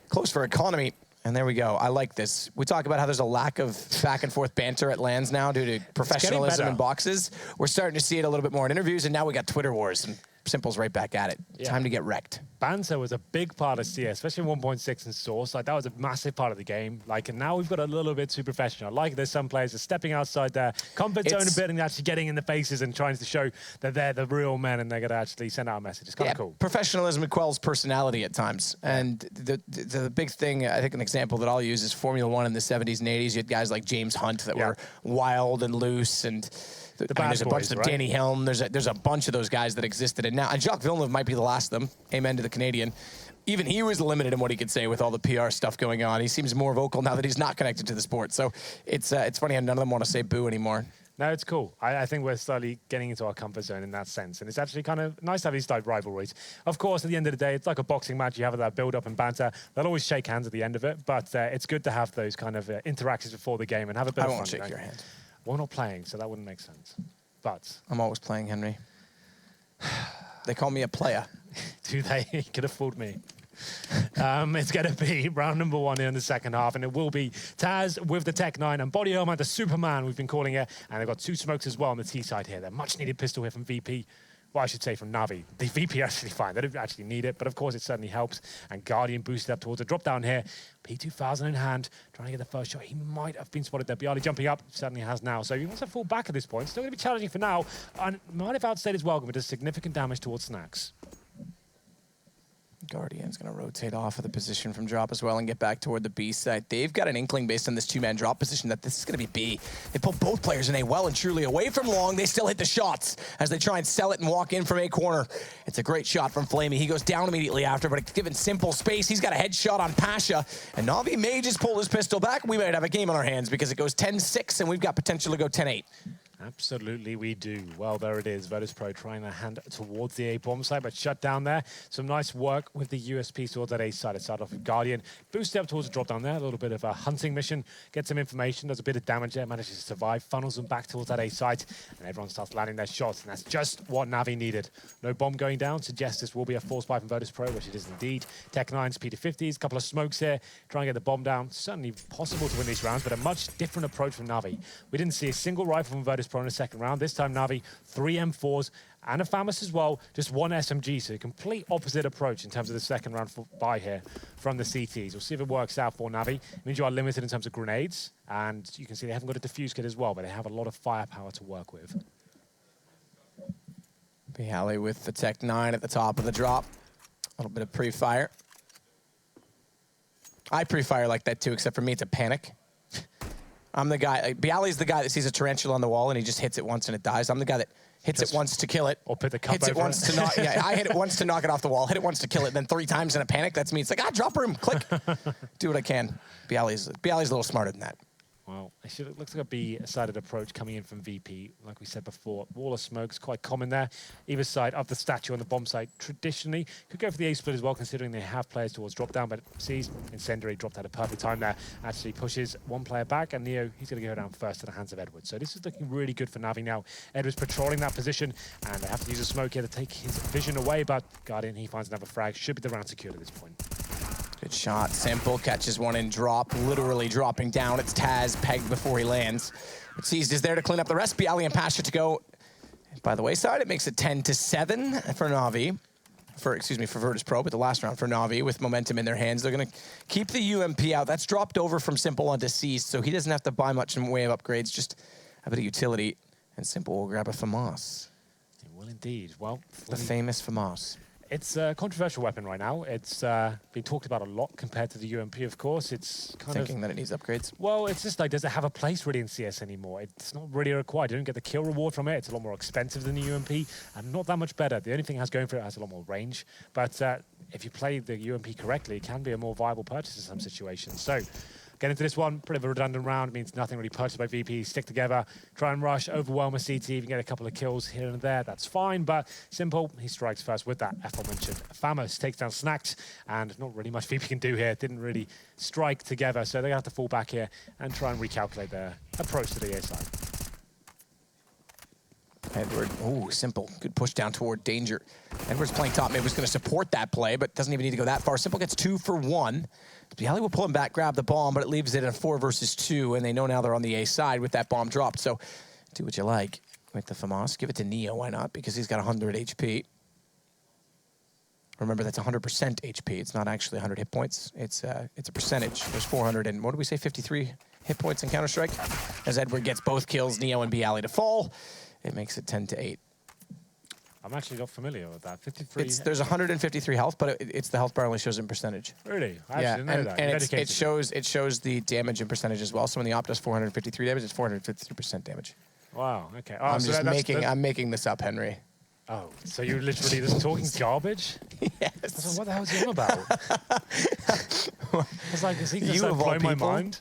close for economy. And there we go. I like this. We talk about how there's a lack of back and forth banter at LANs now due to professionalism in boxes. We're starting to see it a little bit more in interviews, and now we got Twitter wars, and Simple's right back at it. Yeah. Time to get wrecked. Banter was a big part of CS, especially in 1.6 and Source. Like, that was a massive part of the game. Like, and now we've got a little bit too professional. Like, there's some players that are stepping outside their comfort zone a bit and actually getting in the faces and trying to show that they're the real men and they're going to actually send out a message. It's kind of cool. Professionalism quells personality at times. And the big thing, I think an example that I'll use is Formula 1 in the 70s and 80s. You had guys like James Hunt that were wild and loose, and there's a bunch of Danny Helm. There's a bunch of those guys that existed. And now, and Jacques Villeneuve might be the last of them. Amen to the Canadian. Even he was limited in what he could say with all the PR stuff going on. He seems more vocal now that he's not connected to the sport. So it's funny how none of them want to say boo anymore. No, it's cool. I think we're slowly getting into our comfort zone in that sense. And it's actually kind of nice to have these type rivalries. Of course, at the end of the day, it's like a boxing match. You have that build-up and banter. They'll always shake hands at the end of it. But it's good to have those kind of interactions before the game and have a bit of fun. I won't shake your hand. We're not playing, so that wouldn't make sense. But I'm always playing, Henry. They call me a player. Do they? You could have fooled me. It's going to be round number 1 here in the second half, and it will be Taz with the Tech 9 and Body Armor, the Superman we've been calling it, and they've got 2 smokes as well on the T side here. They're much needed pistol here from VP. Well, I should say from NaVi. The VP are actually fine. They don't actually need it, but of course it certainly helps. And Guardian boosted up towards a drop down here. P2000 in hand, trying to get the first shot. He might have been spotted there. Bialy jumping up, certainly has now. So he wants to fall back at this point. Still going to be challenging for now. And might have outstayed his welcome, but does significant damage towards Snacks. Guardian's going to rotate off of the position from drop as well and get back toward the B side. They've got an inkling based on this two-man drop position that this is going to be B. They pull both players in A well and truly away from long. They still hit the shots as they try and sell it and walk in from A corner. It's a great shot from Flamey. He goes down immediately after, but it's given Simple space. He's got a headshot on Pasha, and NaVi may just pull his pistol back. We might have a game on our hands because it goes 10-6, and we've got potential to go 10-8. Absolutely, we do. Well, there it is. Virtus.pro trying to hand towards the A bomb site, but shut down there. Some nice work with the USP towards that A side. It started off with Guardian. Boosted up towards the drop down there. A little bit of a hunting mission. Gets some information. Does a bit of damage there. Manages to survive. Funnels them back towards that A site. And everyone starts landing their shots. And that's just what NaVi needed. No bomb going down. Suggests this will be a force buy from Virtus.pro, which it is indeed. Tech-9s, P250s. A couple of smokes here. Try and get the bomb down. Certainly possible to win these rounds, but a much different approach from NaVi. We didn't see a single rifle from Virtus.pro in the second round. This time NaVi, 3 M4s and a FAMAS as well, just 1 SMG, so a complete opposite approach in terms of the second round buy here from the CTs. We'll see if it works out for NaVi. It means you are limited in terms of grenades, and you can see they haven't got a defuse kit as well, but they have a lot of firepower to work with. Bialy with the Tech-9 at the top of the drop. A little bit of pre-fire. I pre-fire like that too, except for me it's a panic. I'm the guy, Bialy's the guy that sees a tarantula on the wall and he just hits it once and it dies. I'm the guy that hits it once to kill it. Or put the cup hits it over once it. to knock. Yeah, I hit it once to knock it off the wall, hit it once to kill it, then 3 times in a panic. That's me. It's like, drop room, click. Do what I can. Bialy's a little smarter than that. Well, it looks like a B-sided approach coming in from VP. Like we said before, wall of smoke's quite common there. Either side of the statue on the bomb site traditionally could go for the A-split as well, considering they have players towards drop down, but sees Incendiary dropped at a perfect time there. Actually pushes one player back, and Neo, he's going to go down first to the hands of Edwards. So this is looking really good for NaVi now. Edwards patrolling that position, and they have to use a smoke here to take his vision away, but Guardian, he finds another frag. Should be the round secured at this point. Good shot. Simple catches one in drop, literally dropping down. It's Taz pegged before he lands. But Seized is there to clean up the rest. Bialy and Pasha to go by the wayside. It makes it 10-7 for NaVi. For Virtus.pro, but the last round for NaVi with momentum in their hands. They're going to keep the UMP out. That's dropped over from Simple onto Seized, so he doesn't have to buy much in the way of upgrades, just a bit of utility. And Simple will grab a FAMAS. It will indeed. Well, the famous FAMAS. It's a controversial weapon right now. It's been talked about a lot compared to the UMP, of course. It's kind Thinking that it needs upgrades? Well, it's just like, does it have a place really in CS anymore? It's not really required. You don't get the kill reward from it. It's a lot more expensive than the UMP, and not that much better. The only thing it has going for it has a lot more range. But if you play the UMP correctly, it can be a more viable purchase in some situations. So, get into this one, pretty of a redundant round, means nothing really purchased by VP. Stick together, try and rush, overwhelm a CT, even get a couple of kills here and there, that's fine, but Simple, he strikes first with that aforementioned FAMAS, takes down Snacks, and not really much VP can do here, didn't really strike together, so they have to fall back here and try and recalculate their approach to the A side. Edward, ooh, Simple, good push down toward Danger. Edward's playing top mid, was going to support that play, but doesn't even need to go that far. Simple gets 2 for 1. Bialy will pull him back, grab the bomb, but it leaves it in a 4 versus 2, and they know now they're on the A side with that bomb dropped. So do what you like with the FAMAS. Give it to Neo, why not? Because he's got 100 HP. Remember, that's 100% HP. It's not actually 100 hit points. It's a percentage. There's 400 and, what did we say, 53 hit points in Counter-Strike? As Edward gets both kills, Neo and Bialy to fall. It makes it 10-8. I'm actually not familiar with that. 53. There's 153 health, but it's the health bar only shows in percentage. Really? I actually didn't know that. And it shows the damage in percentage as well. So when the op does 453 damage, it's 453% damage. Wow. Okay. Oh, I'm making this up, Henry. Oh, so you're literally just talking garbage? Yes. I was like, what the hell is he on about? I was like, is he just blowing my mind?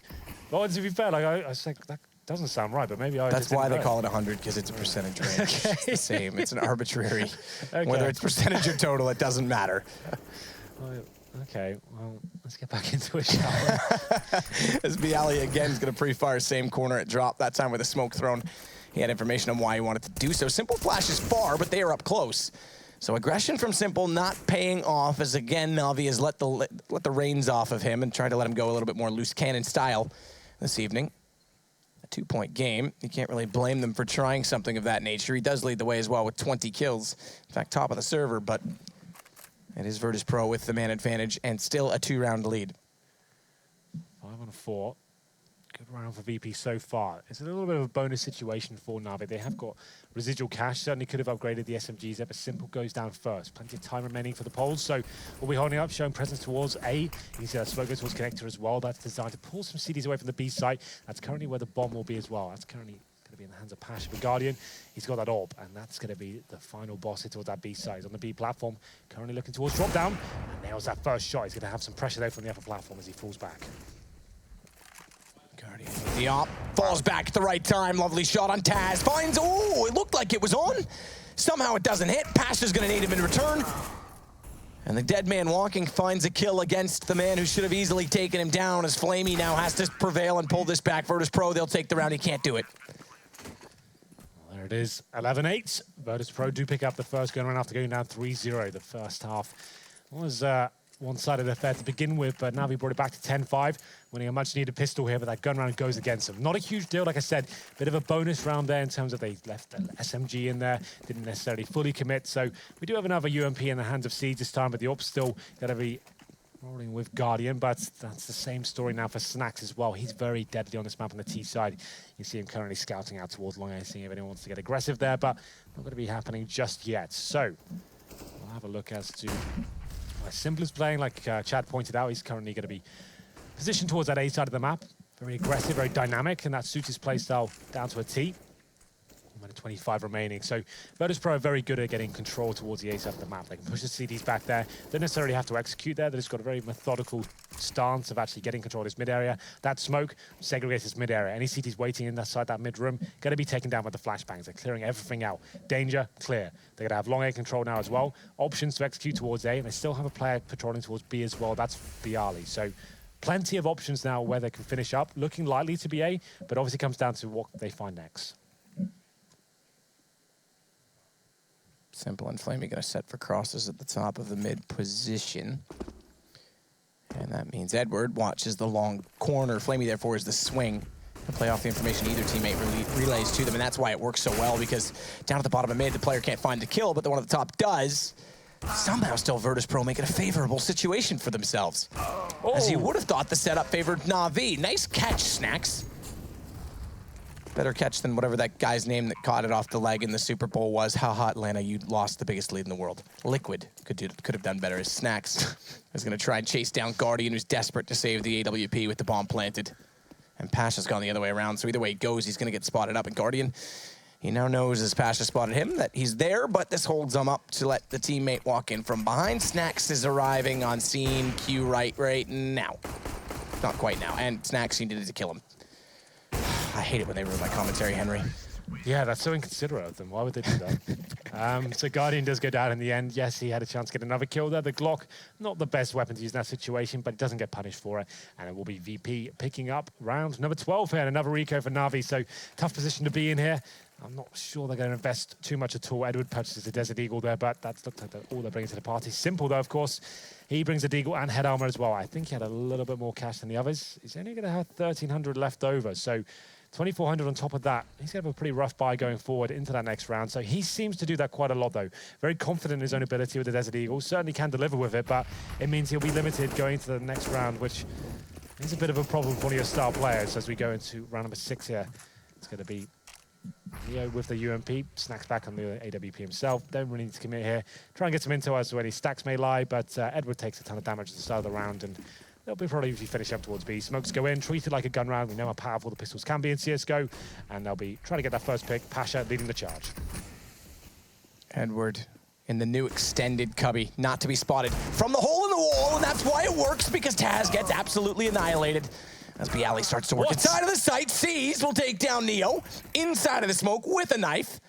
Well, to be fair, like I was like, that doesn't sound right, but maybe I That's just didn't why they know. call it 100, because it's a percentage range. Okay. It's the same. It's an arbitrary. Okay. Whether it's percentage or total, it doesn't matter. Okay, well, let's get back into it, shall we? As Bialy again is going to pre-fire same corner at drop, that time with a smoke thrown. He had information on why he wanted to do so. Simple flashes far, but they are up close. So aggression from Simple not paying off, as again NaVi has let the reins off of him and tried to let him go a little bit more loose cannon style this evening. A 2-point game. You can't really blame them for trying something of that nature. He does lead the way as well with 20 kills. In fact, top of the server, but it is Virtus.pro with the man advantage and still a 2-round lead. 5 on 4. Good round for VP so far. It's a little bit of a bonus situation for NaVi. They have got residual cash. Certainly could have upgraded the SMGs there, but Simple goes down first. Plenty of time remaining for the poles, so we'll be holding up, showing presence towards A. You can see that smoke goes towards connector as well. That's designed to pull some CDs away from the B site. That's currently where the bomb will be as well. That's currently going to be in the hands of Pasha, the Guardian. He's got that orb, and that's going to be the final boss hit towards that B site. He's on the B platform, currently looking towards drop down, and nails that first shot. He's going to have some pressure there from the upper platform as he falls back. Guardian with the op, falls back at the right time. Lovely shot on Taz. Finds, oh, it looked like it was on. Somehow it doesn't hit. Pasha's gonna need him in return. And the dead man walking finds a kill against the man who should have easily taken him down, as Flamey now has to prevail and pull this back. Virtus.pro, they'll take the round. He can't do it. Well, there it is, 11-8. Virtus.pro do pick up the first gun round after going down 3-0. The first half was one-sided affair to begin with, but NaVi brought it back to 10-5, winning a much-needed pistol here, but that gun round goes against them. Not a huge deal, like I said, bit of a bonus round there in terms of they left the SMG in there, didn't necessarily fully commit, so we do have another UMP in the hands of Siege this time, but the op's still got to be rolling with Guardian, but that's the same story now for Snacks as well. He's very deadly on this map on the T side. You see him currently scouting out towards Long A, seeing if anyone wants to get aggressive there, but not going to be happening just yet. So, we'll have a look as to Simple is playing, like Chad pointed out. He's currently going to be positioned towards that A side of the map. Very aggressive, very dynamic, and that suits his playstyle down to a T. 1:25 remaining. So Virtus.pro are very good at getting control towards the A side of the map. They can push the CDs back there. Don't necessarily have to execute there. They've just got a very methodical stance of actually getting control of this mid area. That smoke segregates this mid area. Any CDs waiting inside that mid room going to be taken down with the flashbangs. They're clearing everything out. Danger, clear. They're going to have long A control now as well. Options to execute towards A, and they still have a player patrolling towards B as well. That's Bialy. So plenty of options now where they can finish up. Looking likely to be A, but obviously comes down to what they find next. Simple and Flamey going to set for crosses at the top of the mid position. And that means Edward watches the long corner. Flamey, therefore, is the swing. To play off the information either teammate relays to them, and that's why it works so well, because down at the bottom of mid, the player can't find the kill, but the one at the top does. Somehow still Virtus.pro making a favorable situation for themselves. Oh. As you would have thought the setup favored NaVi. Nice catch, Snacks. Better catch than whatever that guy's name that caught it off the leg in the Super Bowl was. Haha, Atlanta, you lost the biggest lead in the world. Liquid could have done better. As Snacks is going to try and chase down Guardian, who's desperate to save the AWP with the bomb planted. And Pasha's gone the other way around, so either way it goes, he's going to get spotted up. And Guardian, he now knows, as Pasha spotted him, that he's there, but this holds him up to let the teammate walk in from behind. Snacks is arriving on scene. Q right now. Not quite now. And Snacks, he needed to kill him. I hate it when they ruin my commentary, Henry. Yeah, that's so inconsiderate of them. Why would they do that? So Guardian does go down in the end. Yes, he had a chance to get another kill there. The Glock, not the best weapon to use in that situation, but it doesn't get punished for it. And it will be VP picking up round number 12 here, and another Rico for NaVi. So tough position to be in here. I'm not sure they're going to invest too much at all. Edward purchases the Desert Eagle there, but that's looked like all they're bringing to the party. Simple, though, of course. He brings a Deagle and head armor as well. I think he had a little bit more cash than the others. He's only going to have 1,300 left over, so 2,400 on top of that. He's going to have a pretty rough buy going forward into that next round. So he seems to do that quite a lot, though. Very confident in his own ability with the Desert Eagle. Certainly can deliver with it, but it means he'll be limited going to the next round, which is a bit of a problem for one of your star players as we go into round number 6 here. It's going to be Leo with the UMP. Snacks back on the AWP himself. Don't really need to commit here. Try and get some intel as to where these stacks may lie, but Edward takes a ton of damage at the start of the round, and they'll be probably if you finish up towards B. Smokes go in, treated like a gun round. We know how powerful the pistols can be in CSGO, and they'll be trying to get that first pick. Pasha leading the charge. Edward in the new extended cubby, not to be spotted from the hole in the wall, and that's why it works, because Taz gets absolutely annihilated. As Bialy starts to work inside of the site, Seas will take down Neo inside of the smoke with a knife.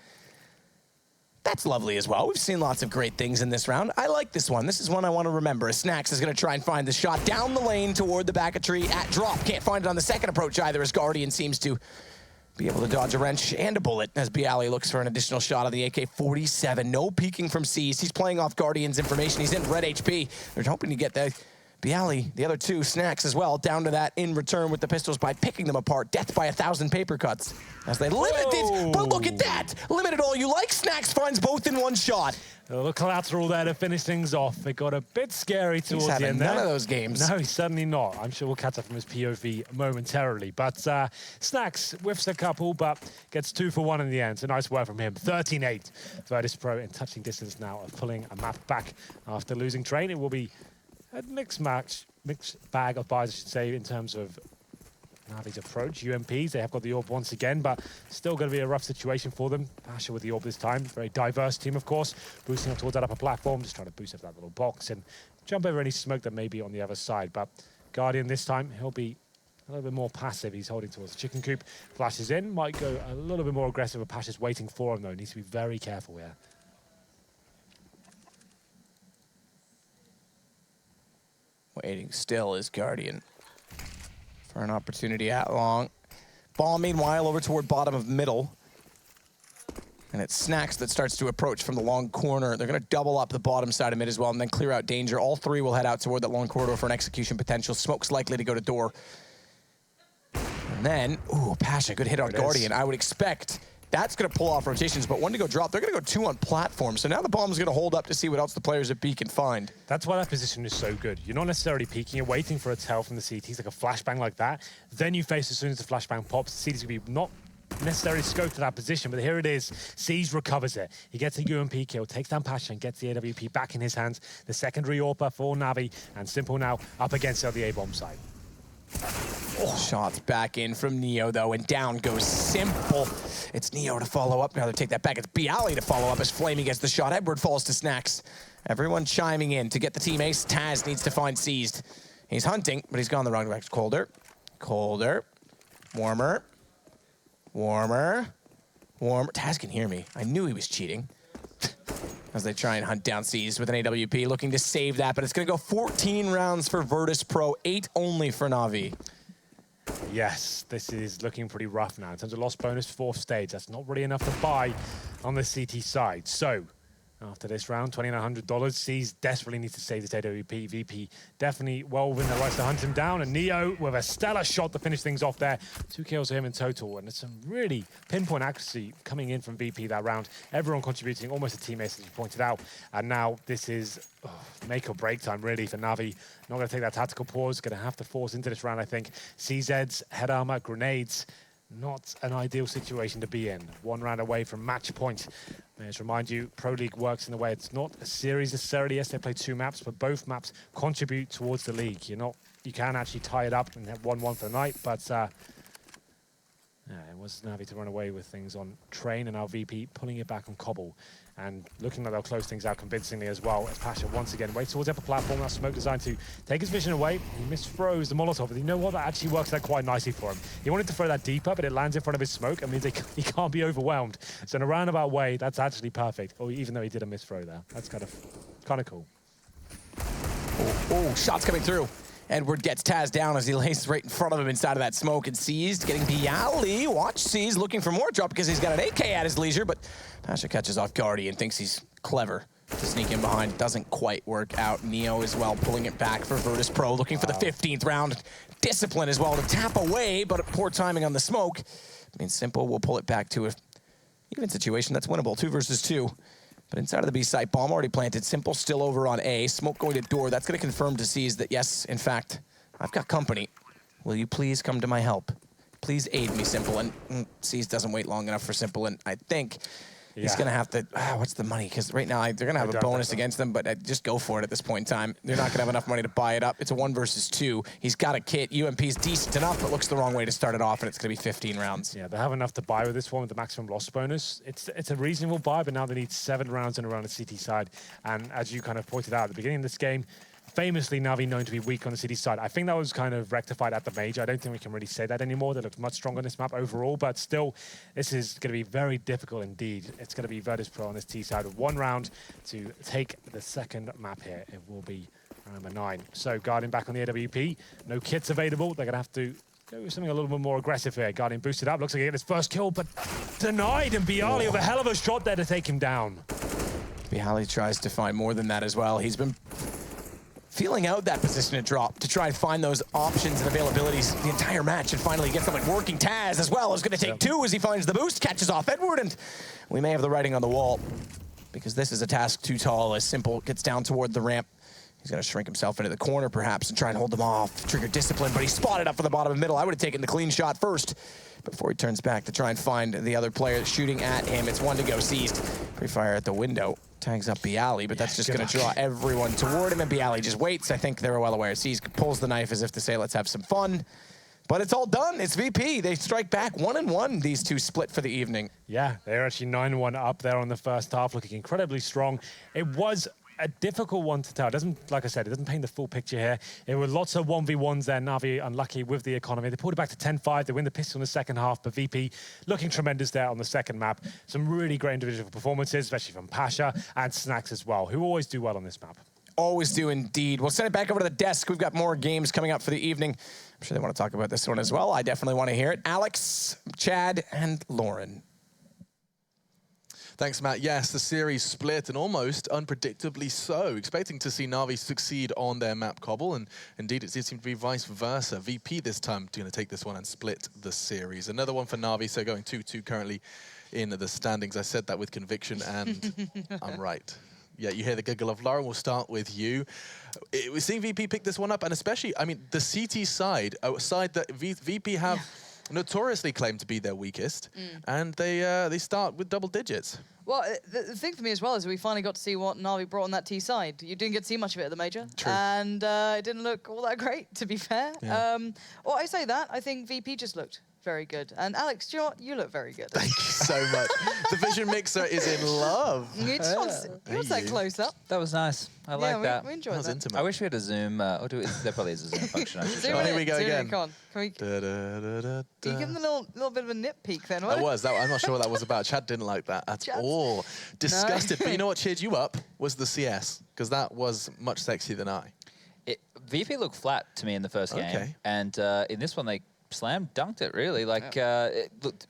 That's lovely as well. We've seen lots of great things in this round. I like this one. This is one I want to remember. Snacks is going to try and find the shot down the lane toward the back of tree at drop. Can't find it on the second approach either, as Guardian seems to be able to dodge a wrench and a bullet as Bialy looks for an additional shot of the AK-47. No peeking from Seas. He's playing off Guardian's information. He's in red HP. They're hoping to get the Bialy, the other two, Snacks as well, down to that in return with the pistols by picking them apart. Death by 1,000 paper cuts. As they limited it, but look at that! Limited all you like, Snacks finds both in one shot. A little collateral there to finish things off. It got a bit scary towards the end there. None of those games. No, he's certainly not. I'm sure we'll catch up from his POV momentarily. But Snacks whiffs a couple, but gets 2 for 1 in the end. So nice work from him. 13-8. Virtus Pro in touching distance now of pulling a map back after losing Train. It will be a mixed bag of buys, I should say, in terms of NaVi's approach. UMPs, they have got the orb once again, but still going to be a rough situation for them. Pasha with the orb this time. Very diverse team, of course. Boosting up towards that upper platform, just trying to boost up that little box and jump over any smoke that may be on the other side. But Guardian this time, he'll be a little bit more passive. He's holding towards the chicken coop. Flashes in, might go a little bit more aggressive, but Pasha's waiting for him, though. Needs to be very careful here. Waiting still is Guardian for an opportunity at long. Ball, meanwhile, over toward bottom of middle. And it's Snacks that starts to approach from the long corner. They're going to double up the bottom side of mid as well and then clear out danger. All three will head out toward that long corridor for an execution potential. Smoke's likely to go to door. And then, ooh, Pasha, good hit on Guardian. I would expect that's going to pull off rotations, but one to go drop. They're going to go 2 on platform. So now the bomb's going to hold up to see what else the players at B can find. That's why that position is so good. You're not necessarily peeking, you're waiting for a tell from the CTs, like a flashbang like that. Then you face as soon as the flashbang pops, the CT's going to be not necessarily scoped to that position, but here it is. Seas recovers it. He gets a UMP kill, takes down Pasha and gets the AWP back in his hands. The secondary AWP for NaVi, and Simple now up against the A bomb side. Oh. Shots back in from Neo, though, and down goes Simple. It's Neo to follow up. Now they take that back. It's Bialy to follow up as Flamey gets the shot. Edward falls to Snacks. Everyone chiming in to get the team ace. Taz needs to find Seized. He's hunting, but he's gone the wrong direction. Colder. Colder. Warmer. Warmer. Warmer. Taz can hear me. I knew he was cheating. As they try and hunt down Seized with an AWP, looking to save that, but it's going to go 14 rounds for Virtus Pro, 8 only for NaVi. Yes, this is looking pretty rough now. In terms of loss bonus, 4th stage, that's not really enough to buy on the CT side. So, after this round, $2,900. Seas desperately needs to save this AWP. VP definitely well within their rights to hunt him down. And Neo with a stellar shot to finish things off there. 2 kills for him in total. And it's some really pinpoint accuracy coming in from VP that round. Everyone contributing, almost a teammate, as you pointed out. And now this is make or break time, really, for NaVi. Not going to take that tactical pause. Going to have to force into this round, I think. CZ's head armor, grenades. Not an ideal situation to be in. 1 round away from match point. May I just remind you, Pro League works in the way it's not a series necessarily. Yes, they play 2 maps, but both maps contribute towards the league. You can actually tie it up and have 1-1 for the night, but yeah, it was NaVi to run away with things on Train, and now VP pulling it back on Cbble. And looking like they'll close things out convincingly as well, as Pasha once again waits towards the upper platform. That smoke designed to take his vision away. He misthrows the Molotov, but you know what? That actually works out quite nicely for him. He wanted to throw that deeper, but it lands in front of his smoke and means he can't be overwhelmed. So in a roundabout way, that's actually perfect. Or even though he did a misthrow there. That's kind of cool. Oh, shots coming through. Edward gets Taz down as he lays right in front of him inside of that smoke, and Seized getting Bialy. Watch Seized looking for more drop because he's got an AK at his leisure, but Pasha catches off Guardian and thinks he's clever to sneak in behind. Doesn't quite work out. Neo as well pulling it back for Virtus Pro, looking for the 15th round. Discipline as well to tap away, but poor timing on the smoke. I mean, Simple will pull it back to an even situation that's winnable, 2 versus 2. But inside of the B site, bomb already planted. Simple still over on A. Smoke going to door. That's going to confirm to Seized that, yes, in fact, I've got company. Will you please come to my help? Please aid me, Simple. And Seized doesn't wait long enough for Simple. And I think he's going to have to... what's the money? Because right now, they're going to have a bonus against them, but just go for it at this point in time. They're not going to have enough money to buy it up. It's a 1 versus 2. He's got a kit. UMP's decent enough, but looks the wrong way to start it off, and it's going to be 15 rounds. Yeah, they have enough to buy with this one with the maximum loss bonus. It's a reasonable buy, but now they need 7 rounds in a row on the CT side. And as you kind of pointed out at the beginning of this game, famously NaVi known to be weak on the city side. I think that was kind of rectified at the major. I don't think we can really say that anymore. They look much stronger on this map overall, but still, this is going to be very difficult indeed. It's going to be Virtus Pro on this T side with 1 round to take the second map here. It will be round number 9. So Guardian back on the AWP. No kits available. They're going to have to go with something a little bit more aggressive here. Guardian boosted up. Looks like he get his first kill, but denied. And Bialy with a hell of a shot there to take him down. Bialy tries to find more than that as well. He's been feeling out that position to drop to try and find those options and availabilities the entire match, and finally get someone working. Taz as well is going to take two as he finds the boost, catches off Edward, and we may have the writing on the wall because this is a task too tall as Simple gets down toward the ramp. He's going to shrink himself into the corner perhaps and try and hold them off, trigger discipline, but he's spotted up for the bottom of the middle. I would have taken the clean shot first before he turns back to try and find the other player shooting at him. It's one to go seized. Pre-fire at the window. Tags up Bialy, but that's just going to draw everyone toward him, and Bialy just waits. I think they're well aware. Sees, pulls the knife as if to say, let's have some fun. But it's all done. It's VP. They strike back 1-1. These two split for the evening. Yeah, they're actually 9-1 up there on the first half, looking incredibly strong. It was a difficult one to tell. It doesn't, like I said, it doesn't paint the full picture here. There were lots of 1v1s there. NaVi unlucky with the economy. They pulled it back to 10-5. They win the pistol in the second half, but VP looking tremendous there on the second map. Some really great individual performances, especially from Pasha and Snacks as well, who always do well on this map. Always do indeed. We'll send it back over to the desk. We've got more games coming up for the evening. I'm sure they want to talk about this one as well. I definitely want to hear it. Alex, Chad, and Lauren. Thanks, Matt. Yes, the series split, and almost unpredictably so. Expecting to see NaVi succeed on their map Cobble, and indeed it did seem to be vice versa. VP this time going to take this one and split the series. Another one for NaVi, so going 2-2 currently in the standings. I said that with conviction, and I'm right. Yeah, you hear the giggle of Lauren. We'll start with you. We're seeing VP pick this one up, and especially, I mean, the CT side, a side that VP have notoriously claimed to be their weakest, and they start with double digits. Well, the thing for me as well is we finally got to see what NaVi brought on that T side. You didn't get to see much of it at the major. True. And it didn't look all that great, to be fair. Yeah. Well, I say that. I think VP just looked very good. And Alex, do you know what? You look very good. Thank you so much. The Vision Mixer is in love. You just want that close up. That was nice. I like that. We enjoyed that. Intimate. I wish we had a Zoom. Or there probably is a Zoom function. I should Zoom try. Here we go again. Can we give them a little bit of a nip peek then? That was. I'm not sure what that was about. Chad didn't like that at all. Disgusted. But you know what cheered you up was the CS, because that was much sexier than I. VP looked flat to me in the first game. And in this one, they slam dunked it, really. Like, it looked...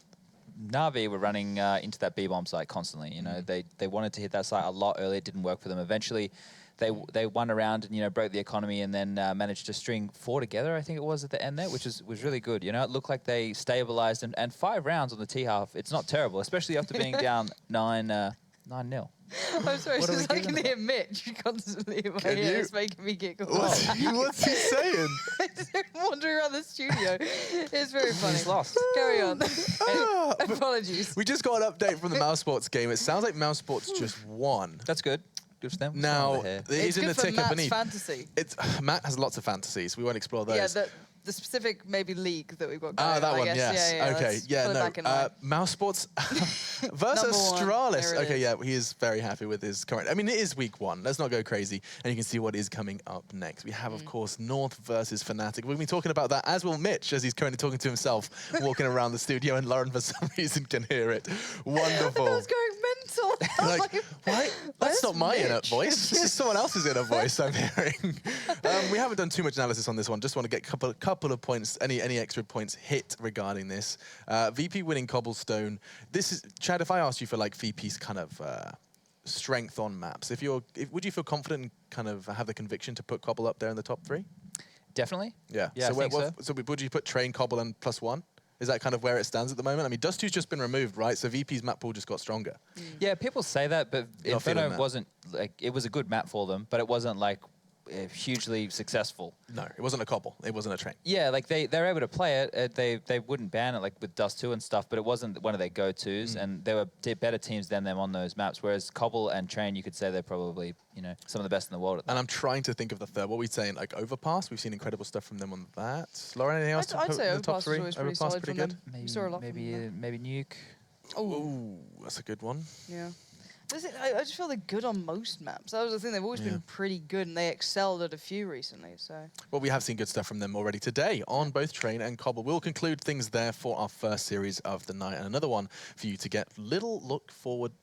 NaVi were running into that B-bomb site constantly. You know, they wanted to hit that site a lot earlier. It didn't work for them. Eventually, they won around and, you know, broke the economy and then managed to string 4 together, I think it was, at the end there, which was really good. You know, it looked like they stabilized. And 5 rounds on the T-half, it's not terrible, especially after being down 9-0. I'm sorry, What are we I can giving hear Mitch constantly in my ear. It's making me giggle. What's he saying? Just wandering around the studio. It's very funny. He's lost. Carry on. Apologies. We just got an update from the Mouse Sports game. It sounds like Mouse Sports just won. That's good. Good for them. Now, It's in good the for ticker Matt's beneath. fantasy. Matt has lots of fantasies. We won't explore those. Yeah, the specific maybe league that we've got going. Ah, that I one, guess. yes. Yeah, okay, let's yeah, put it no. back in line. Mouse Sports versus Stralis. Okay, yeah, he is very happy with his current. I mean, it is week 1. Let's not go crazy. And you can see what is coming up next. We have, of course, North versus Fnatic. We'll be talking about that, as will Mitch, as he's currently talking to himself, walking around the studio, and Lauren, for some reason, can hear it. Wonderful. I was going mental. Like, what? That's not my inner voice. This is someone else's inner voice I'm hearing. We haven't done too much analysis on this one. Just want to get a couple of points, any extra points hit regarding this. VP winning Cobblestone. This is, Chad, if I asked you for like VP's kind of strength on maps, would you feel confident and kind of have the conviction to put Cobble up there in the top 3? Definitely. Yeah. Yeah, So would you put Train, Cobble, and +1? Is that kind of where it stands at the moment? I mean, Dust 2's just been removed, right? So VP's map pool just got stronger. Yeah, people say that, but Inferno wasn't like, it was a good map for them, but it wasn't like hugely successful. No, it wasn't a Cobble. It wasn't a Train. Yeah, like they're able to play it. They wouldn't ban it like with Dust 2 and stuff, but it wasn't one of their go-tos, and there were better teams than them on those maps. Whereas Cobble and Train, you could say they're probably, you know, some of the best in the world at that. And I'm trying to think of the third. What are we saying? Like Overpass? We've seen incredible stuff from them on that. Lauren, anything else? I'd say in the top Overpass 3? was always pretty Overpass solid pretty from good. them. You saw a lot from them. Maybe Nuke. Oh, that's a good one. Yeah. I just feel they're good on most maps. That was the thing. They've always been pretty good, and they excelled at a few recently. So. Well, we have seen good stuff from them already today on both Train and Cobble. We'll conclude things there for our first series of the night, and another one for you to get little look forward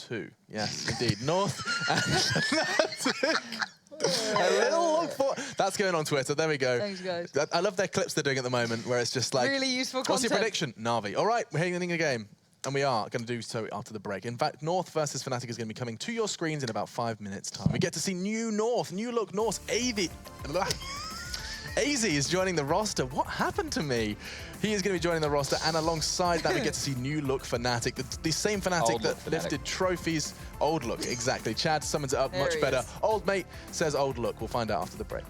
to. Yes, indeed. North and Fnatic. A little look forward. That's going on Twitter. There we go. Thanks, guys. I love their clips they're doing at the moment, where it's just like, really useful what's your content. prediction? NaVi. All right, we're hitting the game. And we are going to do so after the break. In fact, North versus Fnatic is going to be coming to your screens in about 5 minutes' time. We get to see new North, new look North. AZ is joining the roster. What happened to me? He is going to be joining the roster, and alongside that, we get to see new look Fnatic, the same Fnatic that lifted trophies. Old look, exactly. Chad summons it up much better. Old mate says old look. We'll find out after the break.